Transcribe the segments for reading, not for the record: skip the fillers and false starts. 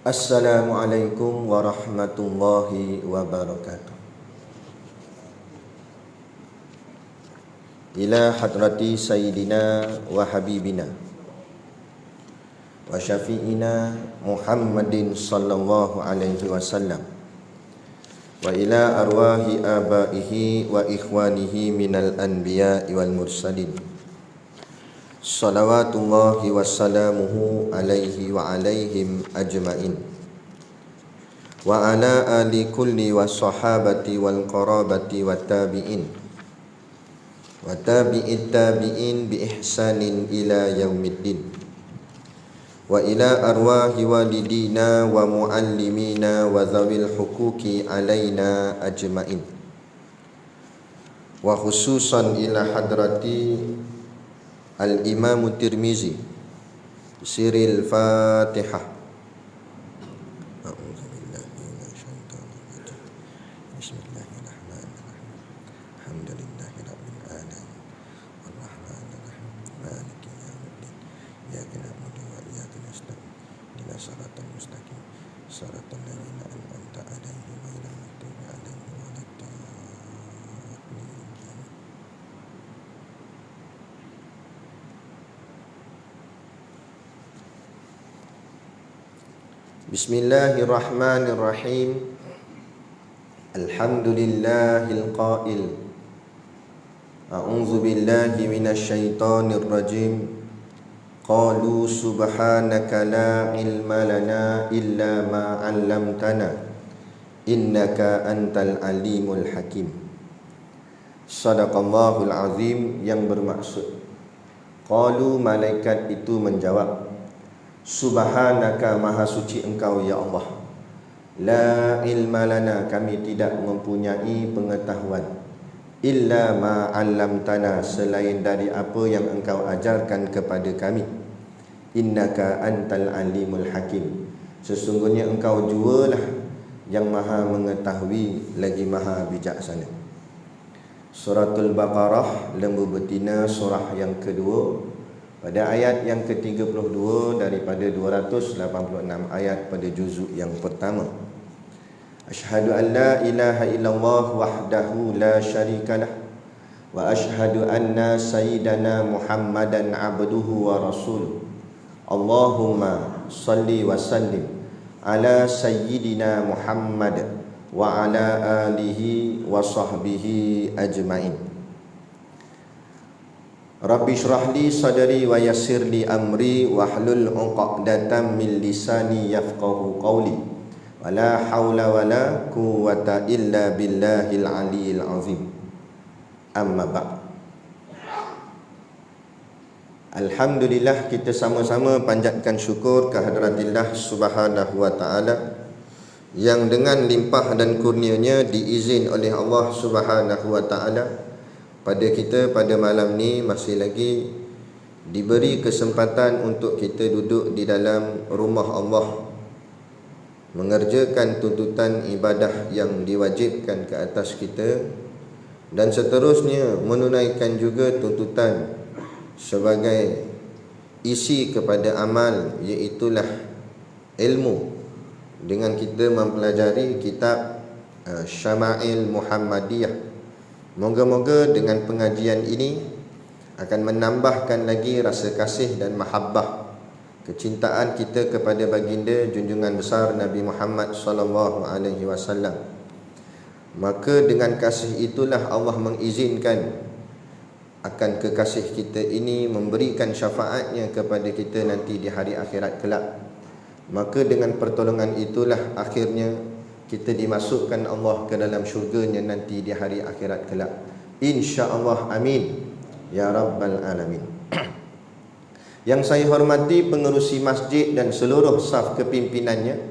Assalamualaikum warahmatullahi wabarakatuh. Ila hadrati sayyidina wa habibina wa syafi'ina Muhammadin sallallahu alaihi wasallam wa ila arwahi abaihi wa ikhwanihi minal anbiya'i wal mursalin. Salawatullahi wassalamuhu alaihi wa alaihim ajma'in wa ala ali kulli wa sahabati wal qarabati wa tabi'in wa tabi'it tabi'in bi ihsanin ila yaumiddin wa ila arwahi walidina wa muallimina wa zawil hukuki alaina ajma'in wa khususan ila hadrati Al-Imam Tirmizi. Siril Fatihah. Bismillahirrahmanirrahim. Alhamdulillahirabbil alamin. Arrahmanirrahim. Maliki yaumiddin. Iyyaka na'budu wa iyyaka nasta'in. Ihdinas siratal mustaqim. Siratal ladzina an'amta 'alaihim ghairil maghdubi 'alaihim waladdallin. Bismillahirrahmanirrahim. Alhamdulillahil qail. A'udzu billahi minasyaitonir rajim. Qalu subhanaka la ilma lana illa ma 'allamtana innaka antal alimul hakim. Shadaqallahul azim, yang bermaksud qalu, malaikat itu menjawab, subhanaka, maha suci engkau ya Allah, la ilma lana, kami tidak mempunyai pengetahuan, illa ma 'allamtana, selain dari apa yang engkau ajarkan kepada kami, innaka antal alimul hakim, sesungguhnya engkau jualah yang maha mengetahui lagi maha bijaksana. Suratul Baqarah, lembu betina, surah yang kedua, pada ayat yang ke-32 daripada 286 ayat pada juzuk yang pertama. Asyhadu an la ilaha illallah wahdahu la syarikalah wa asyhadu anna sayyidana Muhammadan abduhu wa rasuluh. Allahumma salli wa sallim ala sayyidina Muhammad wa ala alihi wa sahbihi ajmain. Rabbi syrah li sadri wa yassir li amri wahlul 'uqdatam min lisani yafqahu qawli wa la haula wa la quwwata illa billahil aliyil azim. Amma ba'd. Alhamdulillah, kita sama-sama panjatkan syukur kehadраtillah subhanahu wa ta'ala yang dengan limpah dan kurnianya diizin oleh Allah subhanahu wa ta'ala pada kita pada malam ni masih lagi diberi kesempatan untuk kita duduk di dalam rumah Allah, mengerjakan tuntutan ibadah yang diwajibkan ke atas kita, dan seterusnya menunaikan juga tuntutan sebagai isi kepada amal, iaitulah ilmu, dengan kita mempelajari kitab Syama'il Muhammadiyah. Moga-moga dengan pengajian ini akan menambahkan lagi rasa kasih dan mahabbah, kecintaan kita kepada baginda junjungan besar Nabi Muhammad sallallahu alaihi wasallam. Maka dengan kasih itulah Allah mengizinkan akan kekasih kita ini memberikan syafaatnya kepada kita nanti di hari akhirat kelak. Maka dengan pertolongan itulah akhirnya kita dimasukkan Allah ke dalam syurganya nanti di hari akhirat kelak, insya-Allah, amin ya rabbal alamin. Yang saya hormati pengerusi masjid dan seluruh saf kepimpinannya,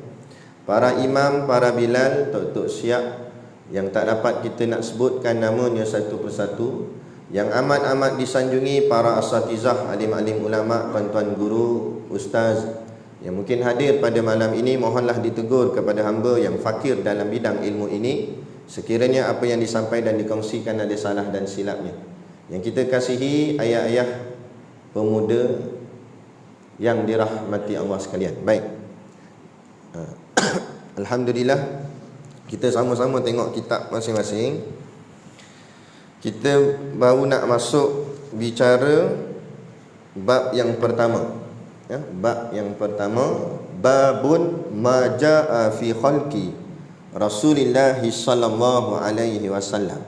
para imam, para bilal, tok-tok siap yang tak dapat kita nak sebutkan namanya satu persatu, yang amat-amat disanjungi para asatizah, alim-alim ulama, tuan-tuan guru, ustaz yang mungkin hadir pada malam ini, mohonlah ditegur kepada hamba yang fakir dalam bidang ilmu ini, sekiranya apa yang disampaikan dan dikongsikan ada salah dan silapnya. Yang kita kasihi ayah-ayah pemuda yang dirahmati Allah sekalian. Baik, Alhamdulillah, kita sama-sama tengok kitab masing-masing. Kita baru nak masuk bicara bab yang pertama. Bab yang pertama, babun ma jaa fi khalqi Rasulillah sallallahu alaihi wasallam.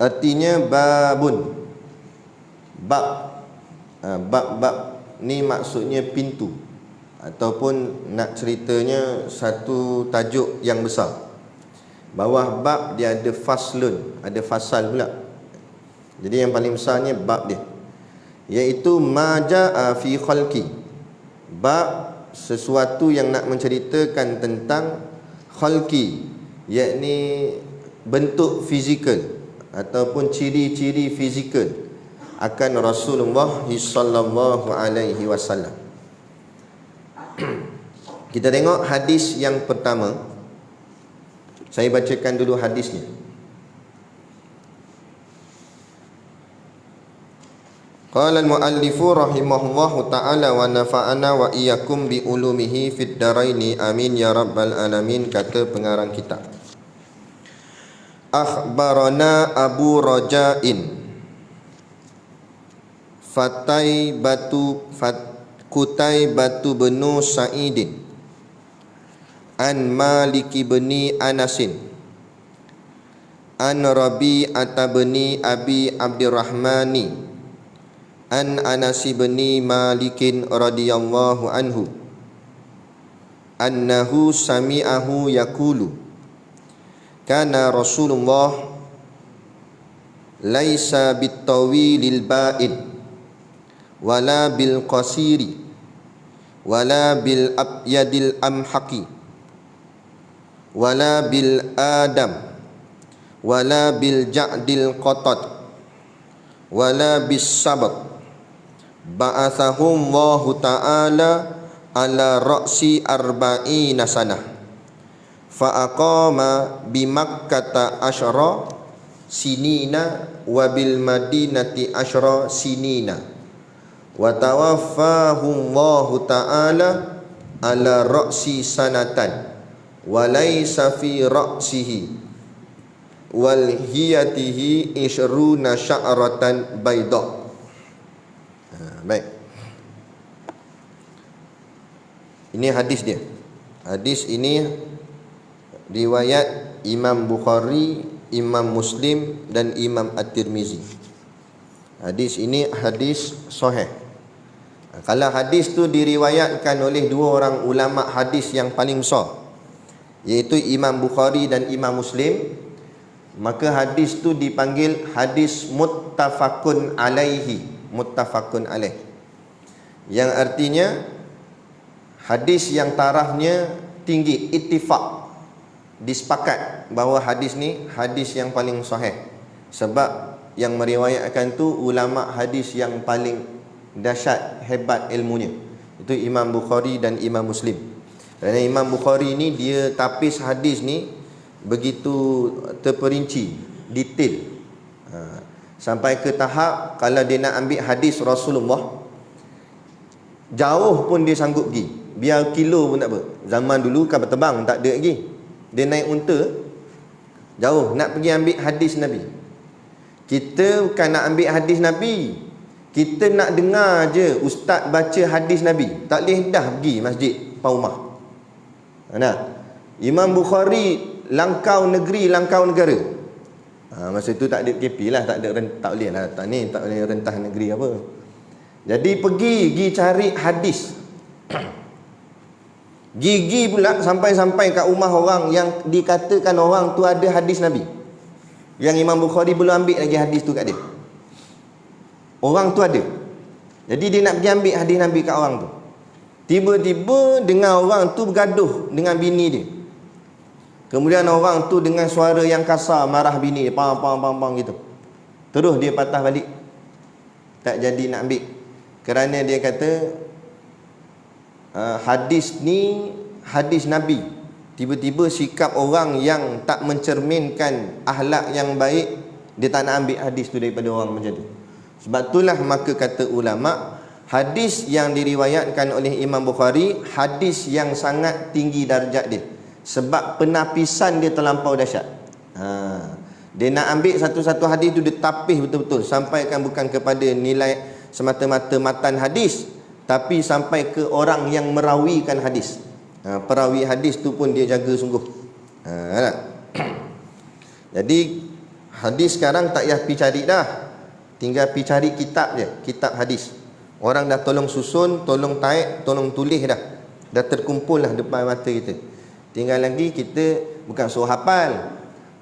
Artinya babun, bab. Bab-bab ni maksudnya pintu, ataupun nak ceritanya satu tajuk yang besar. Bawah bab dia ada faslun, ada fasal pula. Jadi yang paling besarnya bab dia, iaitu ma jaa fi khalqi. Bab sesuatu yang nak menceritakan tentang khalqi, yakni bentuk fizikal ataupun ciri-ciri fizikal akan Rasulullah sallallahu alaihi wasallam. Kita tengok hadis yang pertama. Saya bacakan dulu hadisnya. Qala al-muallifu rahimahullahu ta'ala wa nafa'ana wa iyyakum bi ulumihi fid daraini amin ya rabbal alamin. Kata pengarang kitab, akhbarana Abu Raja'in Kutai batu benu Sa'idin an Maliki beni Anasin an Rabi'ata beni Abi Abdurrahmani an Anasi beni Malikin radhiyallahu anhu annahu sami'ahu yaqulu kana Rasulullah laisa bitawilil ba'id wala bil qasiri wala bil abyadil amhaqi wala bil adam wala bil ja'dil qatat wala bis sabat ba'athahum Allahu ta'ala ala ra'si arba'ina sanah fa aqama bi Makkata asyara sinina wa bil madinati asyara sinina wa tawaffahu Allahu ta'ala ala ra'si sanatan wa laysa fi ra'sihi wal hiyatihi ishruna sya'ratan bayda. Baik, ini hadis dia. Hadis ini riwayat Imam Bukhari, Imam Muslim dan Imam At-Tirmizi. Hadis ini hadis sahih. Kalau hadis tu diriwayatkan oleh dua orang ulama hadis yang paling besar, iaitu Imam Bukhari dan Imam Muslim, maka hadis tu dipanggil hadis muttafaqun alaihi. Muttafaqun alaih, yang artinya hadis yang tarafnya tinggi, ittifaq, disepakat bahawa hadis ni hadis yang paling sahih. Sebab yang meriwayatkan tu ulama hadis yang paling dahsyat, hebat ilmunya, itu Imam Bukhari dan Imam Muslim. Kerana Imam Bukhari ni dia tapis hadis ni begitu terperinci, detail, sampai ke tahap kalau dia nak ambil hadis Rasulullah, jauh pun dia sanggup pergi, biar kilo pun tak apa. Zaman dulu kapal terbang tak ada lagi, dia naik unta jauh nak pergi ambil hadis Nabi. Kita bukan nak ambil hadis Nabi, kita nak dengar je ustaz baca hadis Nabi. Tak boleh dah pergi masjid Paumah. Nah, Imam Bukhari langkau negeri, langkau negara. Masa tu tak ada KP lah, tak boleh lah, tak boleh rentah negeri apa. Jadi pergi cari hadis. Gigi pula sampai kat rumah orang yang dikatakan orang tu ada hadis Nabi, yang Imam Bukhari belum ambil lagi hadis tu kat dia. Orang tu ada, jadi dia nak pergi ambil hadis Nabi kat orang tu. Tiba-tiba dengar orang tu bergaduh dengan bini dia. Kemudian orang tu dengan suara yang kasar marah bini dia, pam gitu. Terus dia patah balik, tak jadi nak ambil. Kerana dia kata hadis ni hadis Nabi. Tiba-tiba sikap orang yang tak mencerminkan akhlak yang baik, dia tak nak ambil hadis tu daripada orang macam tu. Sebab itulah maka kata ulama, Hadis yang diriwayatkan oleh Imam Bukhari, hadis yang sangat tinggi darjat dia, sebab penapisan dia terlampau dahsyat. Dia nak ambil satu-satu hadis tu, dia tapis betul-betul, sampaikan bukan kepada nilai semata-mata matan hadis, tapi sampai ke orang yang merawikan hadis. Perawi hadis tu pun dia jaga sungguh. Jadi hadis sekarang tak payah pergi cari dah, tinggal pergi cari kitab je, kitab hadis. Orang dah tolong susun, tolong taik, tolong tulis dah terkumpul lah depan mata kita. Tinggal lagi kita bukan suruh hafal,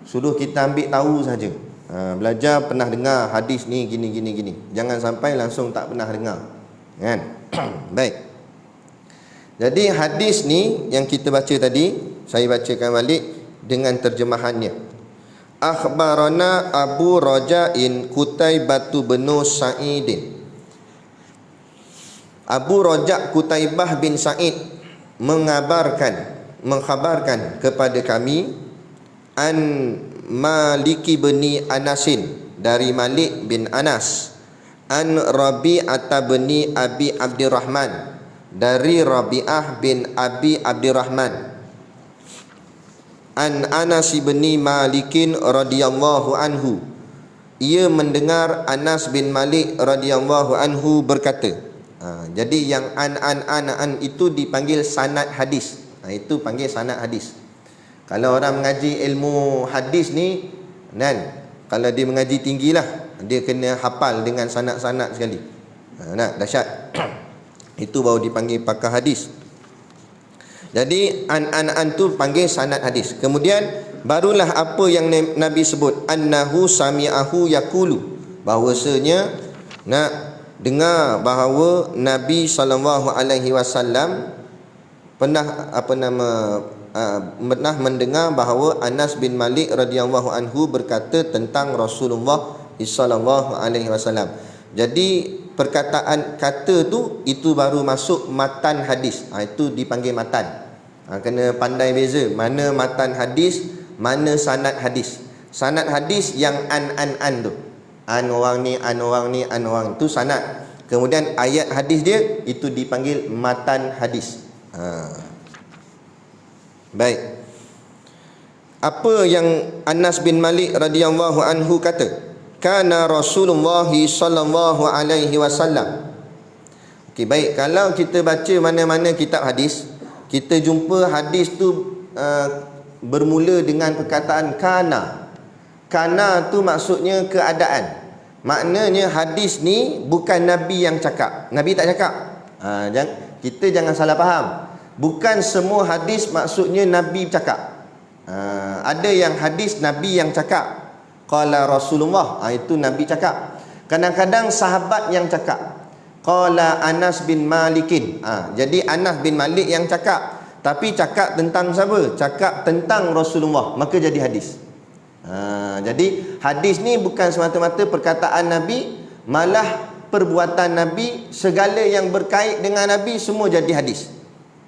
suruh kita ambil tahu saja. Belajar pernah dengar hadis ni gini. Jangan sampai langsung tak pernah dengar, kan? Baik. Jadi hadis ni yang kita baca tadi, saya bacakan balik dengan terjemahannya. Akhbarana Abu Raja'in Qutaibah bin Sa'idin. Abu Raja' Qutaibah bin Sa'id mengkhabarkan kepada kami an Maliki bin Anasin, dari Malik bin Anas, an Rabi'ah bin Abi Abdurrahman, dari Rabi'ah bin Abi Abdurrahman, an Anas bin Malikin radhiyallahu anhu, ia mendengar Anas bin Malik radhiyallahu anhu berkata. Jadi yang an itu dipanggil sanad hadis. Itu panggil sanad hadis. Kalau orang mengaji ilmu hadis ni, kan, kalau dia mengaji tinggilah, dia kena hafal dengan sanad-sanad sekali. Dahsyat. Itu baru dipanggil pakar hadis. Jadi an tu panggil sanad hadis. Kemudian barulah apa yang Nabi sebut, annahu sami'ahu yaqulu, bahawasanya nak dengar bahawa Nabi SAW pernah pernah mendengar bahawa Anas bin Malik radhiyallahu anhu berkata tentang Rasulullah SAW. Jadi perkataan kata tu itu baru masuk matan hadis. Itu dipanggil matan. Kena pandai beza mana matan hadis, mana sanad hadis. Sanad hadis yang an tu, an orang ni itu sanad. Kemudian ayat hadis dia itu dipanggil matan hadis. Baik. Apa yang Anas bin Malik radhiyallahu anhu kata? Kana Rasulullah sallallahu alaihi wasallam. Okey, baik, kalau kita baca mana-mana kitab hadis, kita jumpa hadis tu bermula dengan perkataan kana. Kana tu maksudnya keadaan. Maknanya hadis ni bukan Nabi yang cakap. Nabi tak cakap. Kita jangan salah faham. Bukan semua hadis maksudnya Nabi cakap. Ada yang hadis Nabi yang cakap. Qala Rasulullah, itu Nabi cakap. Kadang-kadang sahabat yang cakap. Qala Anas bin Malikin. Jadi Anas bin Malik yang cakap. Tapi cakap tentang siapa? Cakap tentang Rasulullah. Maka jadi hadis. Jadi hadis ni bukan semata-mata perkataan Nabi, malah perbuatan Nabi, segala yang berkait dengan Nabi semua jadi hadis.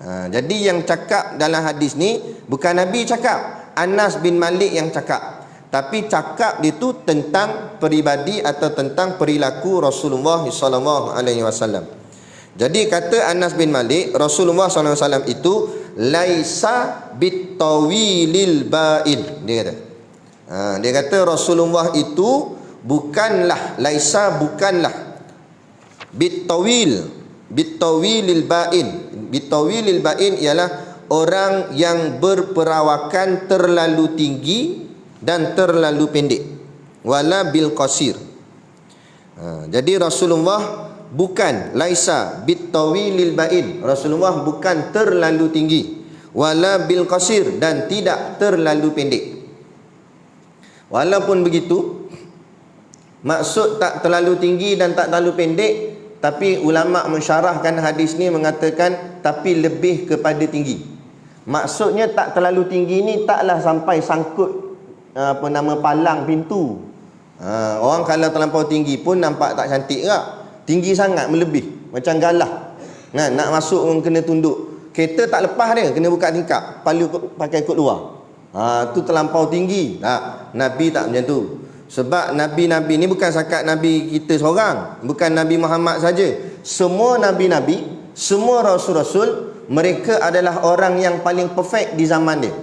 Jadi yang cakap dalam hadis ni bukan Nabi cakap, Anas bin Malik yang cakap, tapi cakap itu tentang peribadi atau tentang perilaku Rasulullah SAW. Jadi kata Anas bin Malik, Rasulullah SAW itu laisa bitawilil ba'in. Dia kata Rasulullah itu bukanlah, laisa bukanlah bitawilil ba'in. Bitawilil ba'in ialah orang yang berperawakan terlalu tinggi dan terlalu pendek. Wala bil qasir. Jadi Rasulullah bukan, laisa bitawilil ba'in, Rasulullah bukan terlalu tinggi, wala bil qasir, dan tidak terlalu pendek. Walaupun begitu, maksud tak terlalu tinggi dan tak terlalu pendek, tapi ulama mensyarahkan hadis ni mengatakan tapi lebih kepada tinggi. Maksudnya tak terlalu tinggi ni taklah sampai sangkut palang pintu. Orang kalau terlampau tinggi pun nampak tak cantik tak? Tinggi sangat melebih, macam galah. Nak masuk orang kena tunduk. Kereta tak lepas dia, kena buka tingkap, palu pakai kot luar. Tu terlampau tinggi. Nabi tak macam tu. Sebab nabi-nabi ni bukan sakat nabi kita seorang, bukan Nabi Muhammad saja. Semua nabi-nabi, semua rasul-rasul, mereka adalah orang yang paling perfect di zaman dia.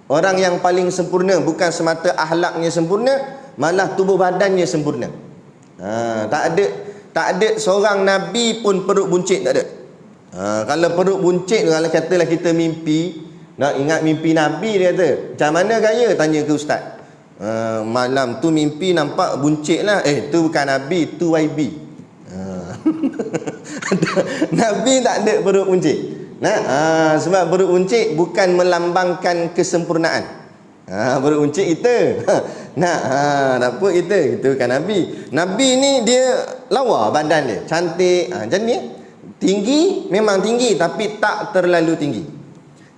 Orang yang paling sempurna, bukan semata akhlaknya sempurna, malah tubuh badannya sempurna. Tak ada seorang nabi pun perut buncit, tak ada. Kalau perut buncit, kalau katalah kita mimpi, nak ingat mimpi nabi, dia kata, macam mana gaya? Tanya ke ustaz. Malam tu mimpi nampak buncit lah. Tu bukan nabi, tu YB. Nabi tak ada perut buncit. Sebab perut buncit bukan melambangkan kesempurnaan. Perut buncit kita. Tak apa kita bukan nabi. Nabi ni dia lawa badan dia, cantik. Macam ni. Tinggi, memang tinggi, tapi tak terlalu tinggi.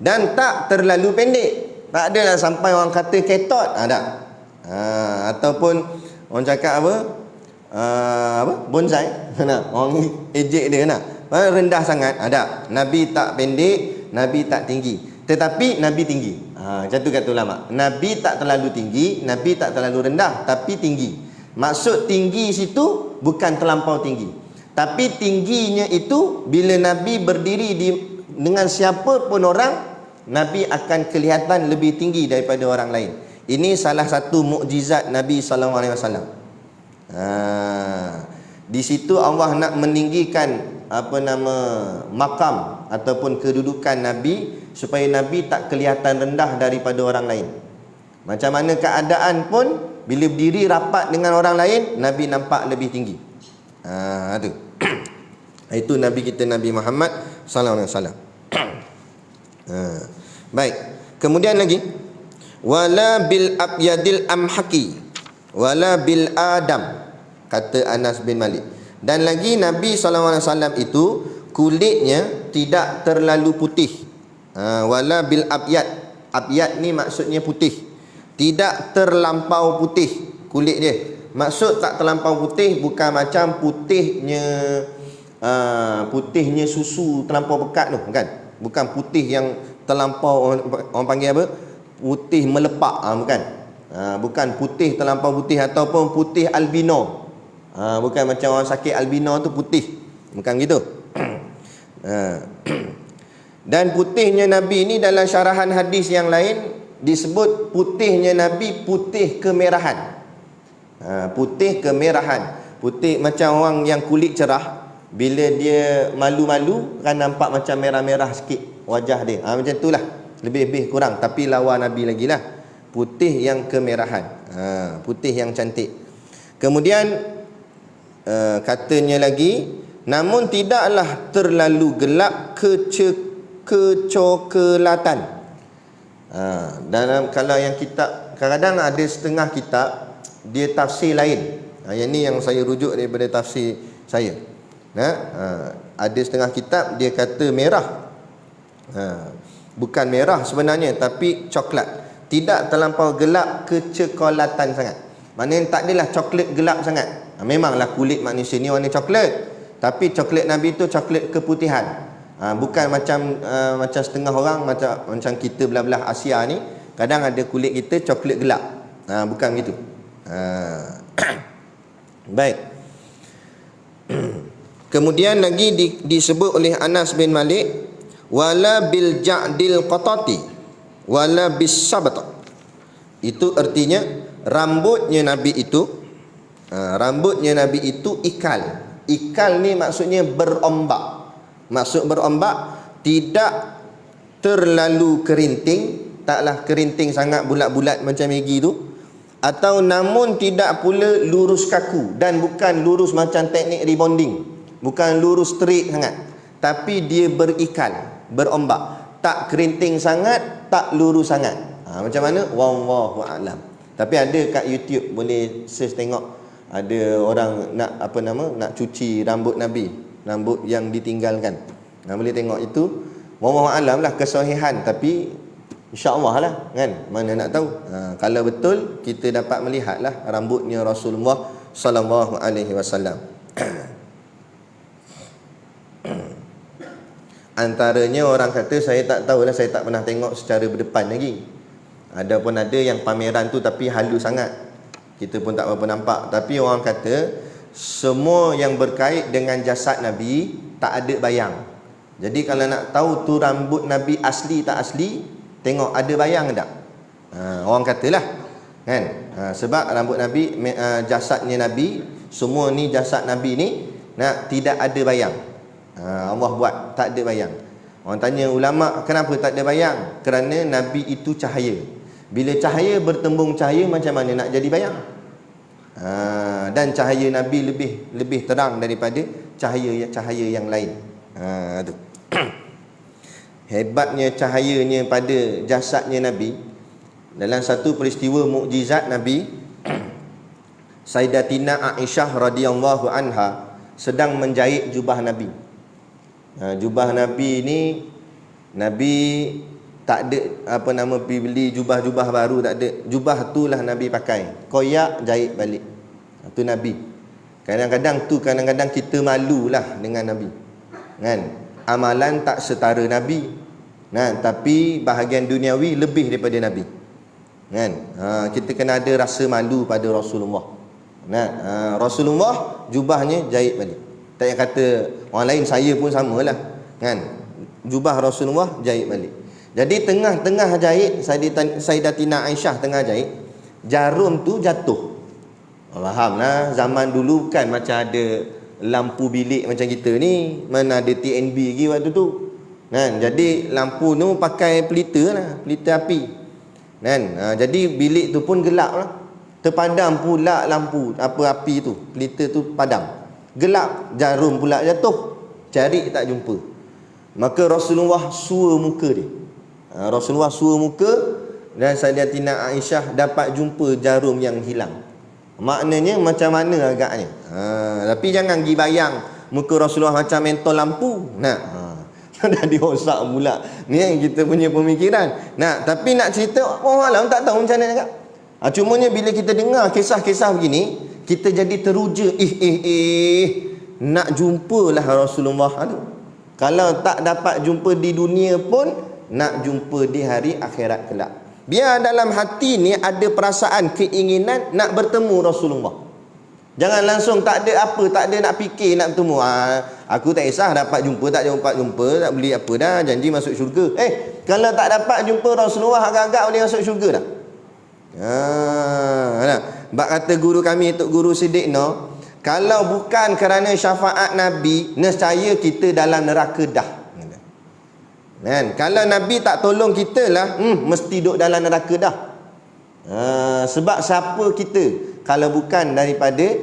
Dan tak terlalu pendek. Tak adalah sampai orang kata ketot. Tak. Ataupun orang cakap apa? Bonsai. Orang ejek dia nak. Rendah sangat. Ada. Nabi tak pendek, Nabi tak tinggi. Tetapi Nabi tinggi. Macam tu kata ulama. Nabi tak terlalu tinggi, Nabi tak terlalu rendah, tapi tinggi. Maksud tinggi situ bukan terlampau tinggi. Tapi tingginya itu bila Nabi berdiri dengan siapa pun orang, Nabi akan kelihatan lebih tinggi daripada orang lain. Ini salah satu mukjizat Nabi SAW. Di situ Allah nak meninggikan makam ataupun kedudukan Nabi, supaya Nabi tak kelihatan rendah daripada orang lain. Macam mana keadaan pun, bila berdiri rapat dengan orang lain, Nabi nampak lebih tinggi. Tu. Itu Nabi kita, Nabi Muhammad sallallahu alaihi wasallam. Baik. Kemudian lagi, wala bil abyadil amhaqi wala bil adam, kata Anas bin Malik. Dan lagi Nabi SAW itu kulitnya tidak terlalu putih. Wala bil abyad. Abyad ni maksudnya putih. Tidak terlampau putih kulit dia. Maksud tak terlampau putih bukan macam putihnya susu terlampau pekat tu, bukan. Bukan putih yang terlampau, orang panggil apa? Putih melepak, bukan. Bukan putih terlampau putih ataupun putih albino. Bukan macam orang sakit albino tu putih. Bukan gitu. Dan putihnya Nabi ni dalam syarahan hadis yang lain disebut putihnya Nabi putih kemerahan. Putih kemerahan. Putih macam orang yang kulit cerah, bila dia malu-malu kan nampak macam merah-merah sikit wajah dia. Macam itulah. Lebih-lebih kurang. Tapi lawa Nabi lagi lah. Putih yang kemerahan. Putih yang cantik. Kemudian katanya lagi, namun tidaklah terlalu gelap kecoklatan. Dalam kalau yang kitab, kadang-kadang ada setengah kitab dia tafsir lain. Yang ni yang saya rujuk daripada tafsir saya. Ada setengah kitab dia kata merah. Bukan merah sebenarnya, tapi coklat. Tidak terlampau gelap kecoklatan sangat. Maknanya tak adalah coklat gelap sangat. Memanglah kulit manusia ni warna coklat, tapi coklat Nabi tu coklat keputihan. Bukan macam setengah orang, macam kita belah-belah Asia ni, kadang ada kulit kita coklat gelap. Bukan gitu. Baik. Kemudian lagi disebut oleh Anas bin Malik, wala bil ja'dil qatati wala bis sabata. Itu artinya rambutnya Nabi itu ikal. Ikal ni maksudnya berombak. Maksud berombak, tidak terlalu kerinting, taklah kerinting sangat bulat-bulat macam Maggi tu, atau namun tidak pula lurus kaku, dan bukan lurus macam teknik rebonding, bukan lurus straight sangat, tapi dia berikal, berombak, tak kerinting sangat, tak lurus sangat. Macam mana? Wallahu a'lam. Tapi ada kat YouTube, boleh search tengok, ada orang nak cuci rambut Nabi, rambut yang ditinggalkan. Boleh tengok itu. Wallahu a'lam lah kesahihan, tapi insya-Allah lah kan, mana nak tahu. Kalau betul kita dapat melihatlah rambutnya Rasulullah sallallahu alaihi wasallam. Antaranya orang kata, saya tak tahulah, saya tak pernah tengok secara berdepan lagi. Ada pun ada yang pameran tu tapi halus sangat. kita pun tak berapa nampak. Tapi orang kata semua yang berkait dengan jasad Nabi tak ada bayang. Jadi kalau nak tahu tu rambut Nabi asli tak asli, tengok ada bayang tak. Orang katalah kan, sebab rambut Nabi, jasadnya Nabi, semua ni jasad Nabi ni tidak ada bayang. Allah buat tak ada bayang. Orang tanya ulama, kenapa tak ada bayang? Kerana Nabi itu cahaya. Bila cahaya bertembung cahaya, macam mana nak jadi bayang? Dan cahaya Nabi lebih terang daripada cahaya yang lain. Tu. Hebatnya cahayanya pada jasadnya Nabi. Dalam satu peristiwa mukjizat Nabi, Sayyidatina Aisyah radhiyallahu anha sedang menjahit jubah Nabi. Jubah Nabi ni, Nabi tak ada pergi beli jubah-jubah baru, tak ada. Jubah tu lah Nabi pakai, koyak jahit balik. Tu Nabi. Kadang-kadang kita malulah dengan Nabi, kan? Amalan tak setara Nabi, kan? Tapi bahagian duniawi lebih daripada Nabi, kan? Kita kena ada rasa malu pada Rasulullah. Rasulullah jubahnya jahit balik. Tak payah kata orang lain, saya pun samalah, kan? Jubah Rasulullah jahit balik. Jadi tengah-tengah jahit, Sayyidatina Aisyah tengah jahit, jarum tu jatuh. Fahamlah, zaman dulu kan macam ada lampu bilik macam kita ni, mana ada TNB lagi waktu tu, kan? Jadi lampu tu pakai pelita api, kan? Jadi bilik tu pun gelap lah. Terpadam pula lampu api tu, pelita tu padam, gelap, jarum pula jatuh, cari tak jumpa. Maka Rasulullah sua muka dia. Rasulullah sua muka, dan Sayyidatina Aisyah dapat jumpa jarum yang hilang. Maknanya macam mana agaknya. Tapi jangan pergi bayang muka Rasulullah macam mentol lampu. Dah dirosak pula. Ni yang kita punya pemikiran. Tapi nak cerita, orang alam tak tahu macam mana agak. Cumanya bila kita dengar kisah-kisah begini, kita jadi teruja, nak jumpalah Rasulullah. Kalau tak dapat jumpa di dunia pun, nak jumpa di hari akhirat kelak. Biar dalam hati ni ada perasaan, keinginan nak bertemu Rasulullah. Jangan langsung tak ada apa, tak ada nak fikir nak bertemu. Aku tak kisah dapat jumpa, tak jumpa, tak beli apa dah, janji masuk syurga. Kalau tak dapat jumpa Rasulullah, agak-agak boleh masuk syurga dah. Bak kata guru kami, Tok Guru Siddiq no, kalau bukan kerana syafaat Nabi, nescaya kita dalam neraka dah. Kan? Kalau Nabi tak tolong kita lah, mesti duduk dalam neraka dah. Sebab siapa kita kalau bukan daripada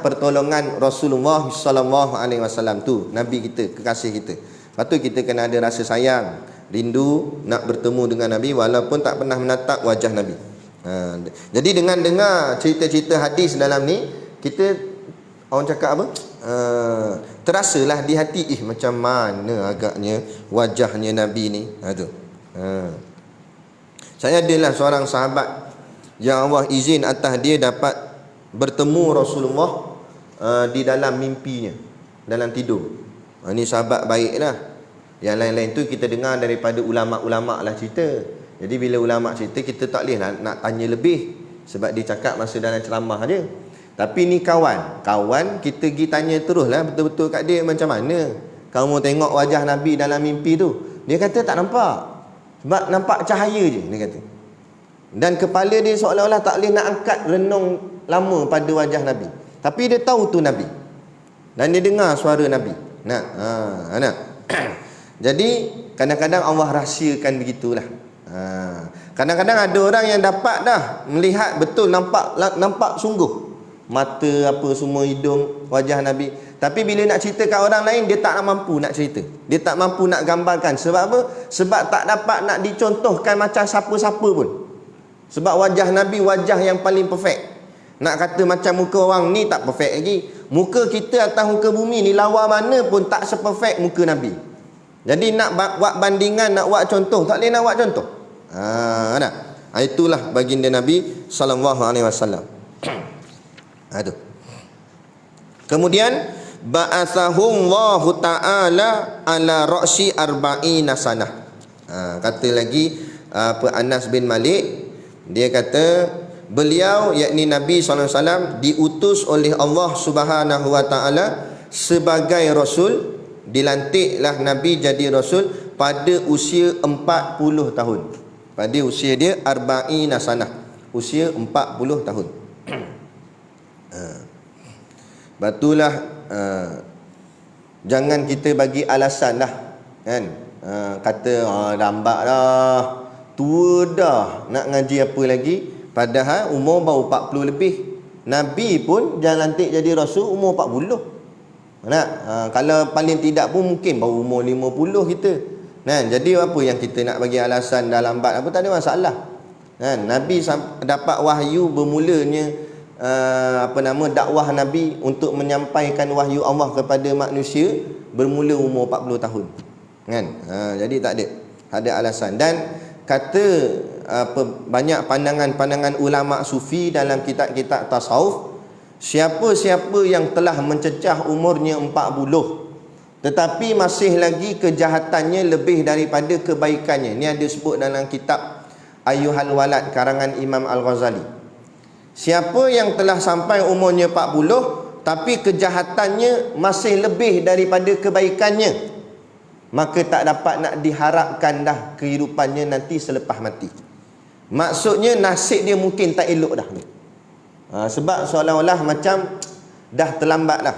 pertolongan Rasulullah sallallahu alaihi wasallam tu, Nabi kita, kekasih kita. Lepas tu kita kena ada rasa sayang, rindu nak bertemu dengan Nabi walaupun tak pernah menatap wajah Nabi. Jadi dengan dengar cerita-cerita hadis dalam ni, kita orang cakap apa? Terasalah di hati, macam mana agaknya wajahnya Nabi ni. Saya adalah seorang sahabat yang Allah izin atas dia dapat bertemu Rasulullah di dalam mimpinya, dalam tidur. Ini sahabat baik lah. Yang lain-lain tu kita dengar daripada ulama'-ulama' lah cerita. Jadi bila ulama' cerita, kita tak boleh nak tanya lebih, sebab dia cakap masa dalam ceramah je. Tapi ni kawan kita pergi tanya terus lah betul-betul kat dia, macam mana kamu tengok wajah Nabi dalam mimpi tu. Dia kata tak nampak, sebab nampak cahaya je, dia kata. Dan kepala dia seolah-olah tak boleh nak angkat renung lama pada wajah Nabi. Tapi dia tahu tu Nabi, dan dia dengar suara Nabi. Jadi kadang-kadang Allah rahsiakan begitulah. Kadang-kadang ada orang yang dapat dah melihat betul, nampak sungguh mata apa semua, hidung, wajah Nabi. Tapi bila nak cerita kat orang lain, dia tak mampu nak cerita, dia tak mampu nak gambarkan. Sebab apa? Sebab tak dapat nak dicontohkan macam siapa-siapa pun. Sebab wajah Nabi wajah yang paling perfect. Nak kata macam muka orang ni tak perfect lagi. Muka kita atas muka bumi ni lawa mana pun tak seperfect muka Nabi. Jadi nak buat bandingan, nak buat contoh, tak boleh nak buat contoh. Itulah baginda Nabi sallallahu alaihi wasallam. Kemudian ba'athahullahu ta'ala ala ra'si arba'ina sanah. Kata lagi Anas bin Malik, dia kata beliau yakni Nabi SAW diutus oleh Allah Subhanahu wa taala sebagai rasul, dilantiklah Nabi jadi rasul pada usia 40 tahun. Pada usia dia arba'ina sanah, usia 40 tahun. Batulah jangan kita bagi alasan lah kan, kata lambat dah, tua dah, nak ngaji apa lagi, padahal umur baru 40 lebih. Nabi pun jangan lantik jadi rasul umur 40. Kalau paling tidak pun mungkin baru umur 50 kita. Jadi apa yang kita nak bagi alasan dah lambat apa, tak ada masalah. Nabi dapat wahyu bermulanya dakwah Nabi untuk menyampaikan wahyu Allah kepada manusia bermula umur 40 tahun. Jadi tak ada alasan. Dan kata banyak pandangan-pandangan ulama sufi dalam kitab-kitab tasawuf, siapa-siapa yang telah mencecah umurnya 40 tetapi masih lagi kejahatannya lebih daripada kebaikannya. Ini ada sebut dalam kitab Ayyuhal Walad karangan Imam Al-Ghazali. Siapa yang telah sampai umurnya 40 tapi kejahatannya masih lebih daripada kebaikannya, maka tak dapat nak diharapkan dah kehidupannya nanti selepas mati. Maksudnya nasib dia mungkin tak elok dah. Sebab seolah-olah macam dah terlambat dah.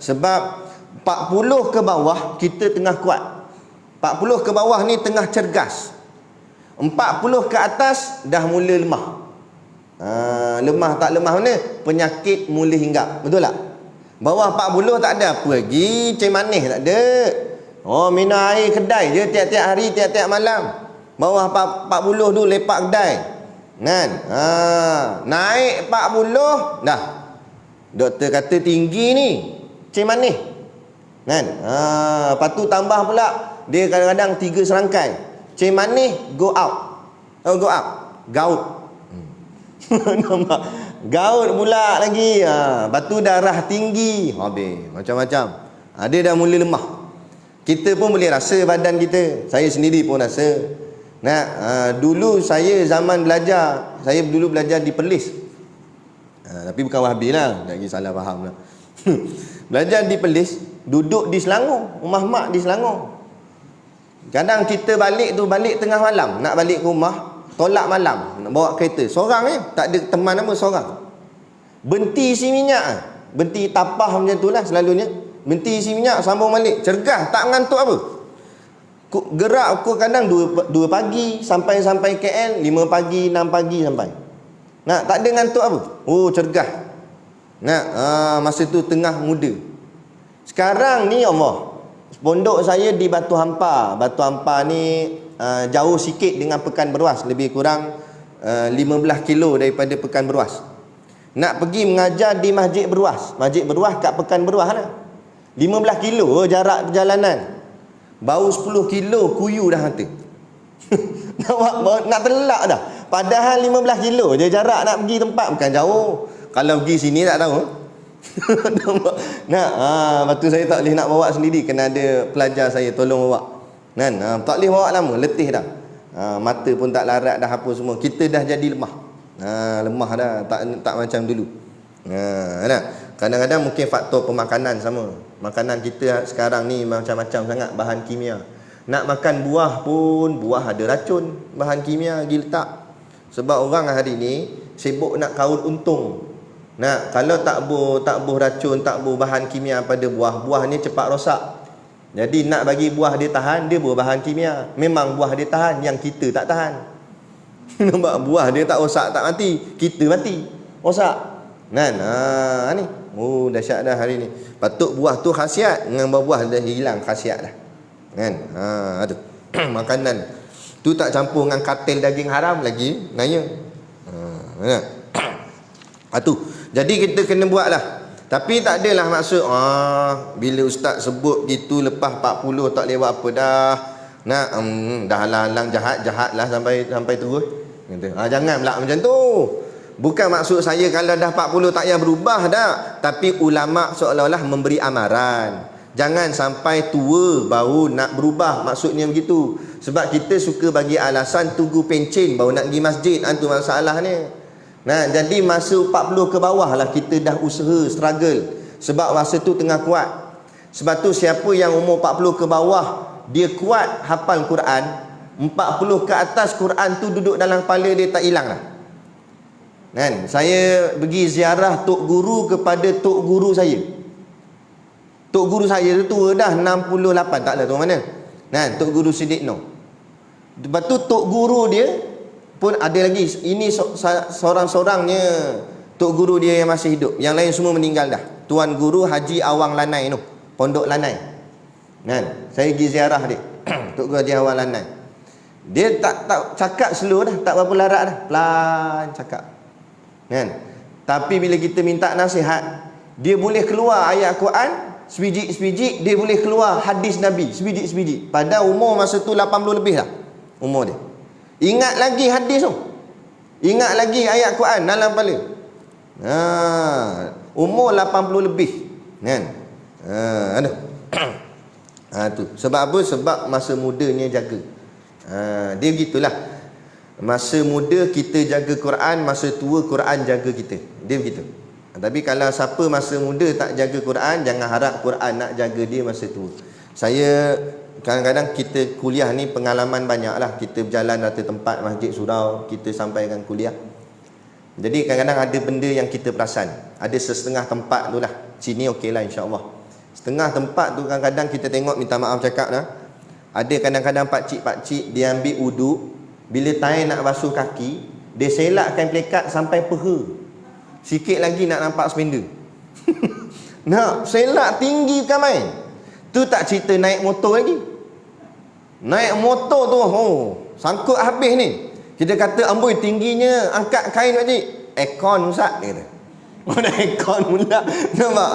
Sebab 40 ke bawah kita tengah kuat, 40 ke bawah ni tengah cergas, 40 ke atas dah mula lemah. Lemah tak lemah mana? Penyakit mula hinggap. Betul tak? Bawah 40 tak ada apa lagi, cai manis tak ada. Minum air kedai je tiap-tiap hari, tiap-tiap malam. Bawah 40 tu lepak kedai. Naik 40 dah. Doktor kata tinggi ni, cai manis. Lepas tu tambah pula dia kadang-kadang 3 serangkai. Cai manis go out. Go out. Gout. Gout pula lagi. Lepas tu darah tinggi. Habis macam-macam. Dia dah mula lemah. Kita pun boleh rasa badan kita. Saya sendiri pun rasa. Dulu saya zaman belajar, saya dulu belajar di Perlis. Tapi bukan Wahabi lah, lagi salah faham lah. Belajar di Perlis, duduk di Selangor, rumah mak di Selangor. Kadang kita balik tengah malam, nak balik ke rumah, tolak malam, nak bawa kereta seorang tak ada teman apa, seorang. Berhenti isi minyak, berhenti tapah macam tu lah selalunya. Berhenti isi minyak, sambung balik, cergas, tak ngantuk apa. Gerak aku kadang 2 pagi sampai KL, 5 pagi, 6 pagi sampai. Tak ada ngantuk apa. Cergas. Masa tu tengah muda. Sekarang ni Allah, pondok saya di Batu Hampar. Batu Hampar ni jauh sikit dengan Pekan Beruas, lebih kurang 15 kilo daripada Pekan Beruas. Nak pergi mengajar di Masjid Beruas. Masjid Beruas kat Pekan Beruas lah. 15 kilo jarak perjalanan. Bau 10 kilo kuyu dah hati. Nak terlelak dah. Padahal 15 kilo je jarak nak pergi tempat, bukan jauh. Kalau pergi sini tak tahu. Lepas tu saya tak boleh nak bawa sendiri, kena ada pelajar saya tolong bawa. Tak boleh bawa lama, letih dah. Mata pun tak larat dah apa semua. Kita dah jadi lemah. Lemah dah, tak macam dulu. Kadang-kadang mungkin faktor pemakanan sama. Makanan kita sekarang ni macam-macam sangat bahan kimia. Nak makan buah pun, buah ada racun, bahan kimia pergi letak. Sebab orang hari ni sibuk nak kaut untung. Kalau tak buh racun, tak buh bahan kimia pada buah, buahnya cepat rosak. Jadi nak bagi buah dia tahan, dia buh bahan kimia. Memang buah dia tahan, yang kita tak tahan. Nampak, buah dia tak rosak, tak mati, kita mati, rosak. Ni dahsyat dah hari ni. Patut buah tu khasiat, dengan buah dah hilang khasiat dah. Tu makanan tu tak campur dengan katil daging haram lagi naya. Tu jadi kita kena buat lah. Tapi tak adalah maksud bila ustaz sebut gitu lepas 40 tak lewat apa dah. Dah halang jahat lah sampai terus. Jangan pula macam tu. Bukan maksud saya kalau dah 40 tak payah berubah dah. Tapi ulama seolah-olah memberi amaran. Jangan sampai tua baru nak berubah, maksudnya begitu. Sebab kita suka bagi alasan tunggu pencen baru nak pergi masjid. Itu masalahnya. Nah, jadi masa 40 ke bawah lah kita dah usaha, struggle. Sebab masa tu tengah kuat. Sebab tu siapa yang umur 40 ke bawah, dia kuat hafal Quran, 40 ke atas Quran tu duduk dalam kepala dia, tak hilang lah. Kan? Saya pergi ziarah tok guru kepada tok guru saya. Tok guru saya tu tua dah 68, taklah tu mana. Kan? Tok guru Siddiq Noh. Lepas tu tok guru dia pun ada lagi. Ini seorang-seorangnya tok guru dia yang masih hidup. Yang lain semua meninggal dah. Tuan Guru Haji Awang Lanai tu, Pondok Lanai. Kan? Saya pergi ziarah dia. Tok Guru Haji Awang Lanai. Dia tak cakap slow dah, tak berapa larat dah. Pelan cakap. Kan? Tapi bila kita minta nasihat, dia boleh keluar ayat Quran sebiji-sebiji, dia boleh keluar hadis Nabi sebiji-sebiji. Pada umur masa tu 80 lebih lah umur dia. Ingat lagi hadis tu, ingat lagi ayat Quran dalam kepala. Umur 80 lebih. Kan? Aduh. Tu. Sebab apa? Sebab masa mudanya jaga. Dia gitulah. Masa muda kita jaga Quran, masa tua Quran jaga kita. Dia begitu. Tapi kalau siapa masa muda tak jaga Quran, jangan harap Quran nak jaga dia masa tua. Saya kadang-kadang kita kuliah ni pengalaman banyak lah. Kita berjalan dari tempat masjid surau, kita sampaikan kuliah. Jadi kadang-kadang ada benda yang kita perasan. Ada setengah tempat tu lah. Sini okey lah insyaAllah. Setengah tempat tu kadang-kadang kita tengok, minta maaf cakap lah. Ada kadang-kadang pakcik-pakcik dia ambil uduk, bila time nak basuh kaki, dia selakkan pelekat sampai peha. Sikit lagi nak nampak spender. Nak selak tinggi bukan main. Tu tak cerita naik motor lagi. Naik motor tu, sangkut habis ni. Kita kata, amboi tingginya, angkat kain pakcik. Aircon Ustaz, dia kata. Ada aircon pula. Nampak?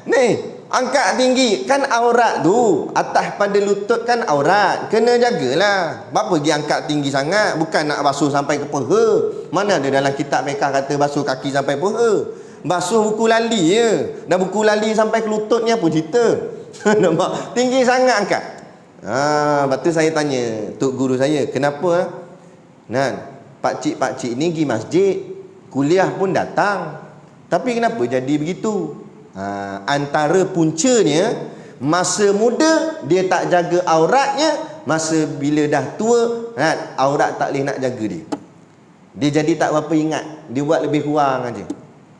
Ni, angkat tinggi. Kan aurat tu, atas pada lutut kan aurat. Kena jagalah. Apa pergi angkat tinggi sangat? Bukan nak basuh sampai ke peha. Mana ada dalam kitab mereka kata basuh kaki sampai peha. Basuh buku lali je. Dan buku lali sampai ke lutut ni apa cerita? Nampak? Tinggi sangat angkat. Lepas tu saya tanya tok guru saya, kenapa? Pakcik-pakcik ni pergi masjid, kuliah pun datang, tapi kenapa jadi begitu? Antara puncanya, masa muda dia tak jaga auratnya, masa bila dah tua, aurat tak boleh nak jaga dia. Dia jadi tak berapa ingat, dia buat lebih kurang aja.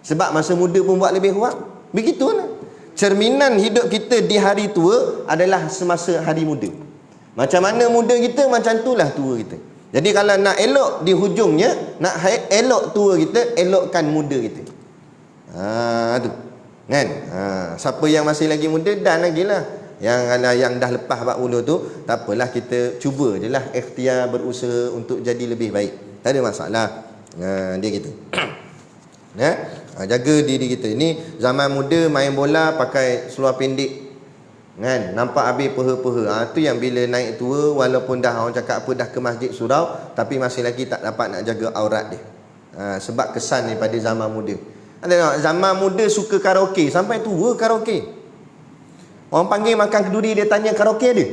Sebab masa muda pun buat lebih kurang. Begitulah. Cerminan hidup kita di hari tua adalah semasa hari muda. Macam mana muda kita, macam itulah tua kita. Jadi kalau nak elok di hujungnya, nak elok tua kita, elokkan muda kita. Tu. Kan? Siapa yang masih lagi muda, dan lagi lah. Yang dah lepas 40 tu, tak apalah, kita cuba je lah ikhtiar berusaha untuk jadi lebih baik. Tak ada masalah. Dia gitu. Jaga diri kita. Ini zaman muda main bola pakai seluar pendek. Kan? Nampak habis peha-peha. Tu yang bila naik tua, walaupun dah orang cakap apa dah ke masjid surau, tapi masih lagi tak dapat nak jaga aurat dia. Sebab kesan daripada zaman muda. Zaman muda suka karaoke, sampai tua karaoke. Orang panggil makan keduri, dia tanya karaoke ada.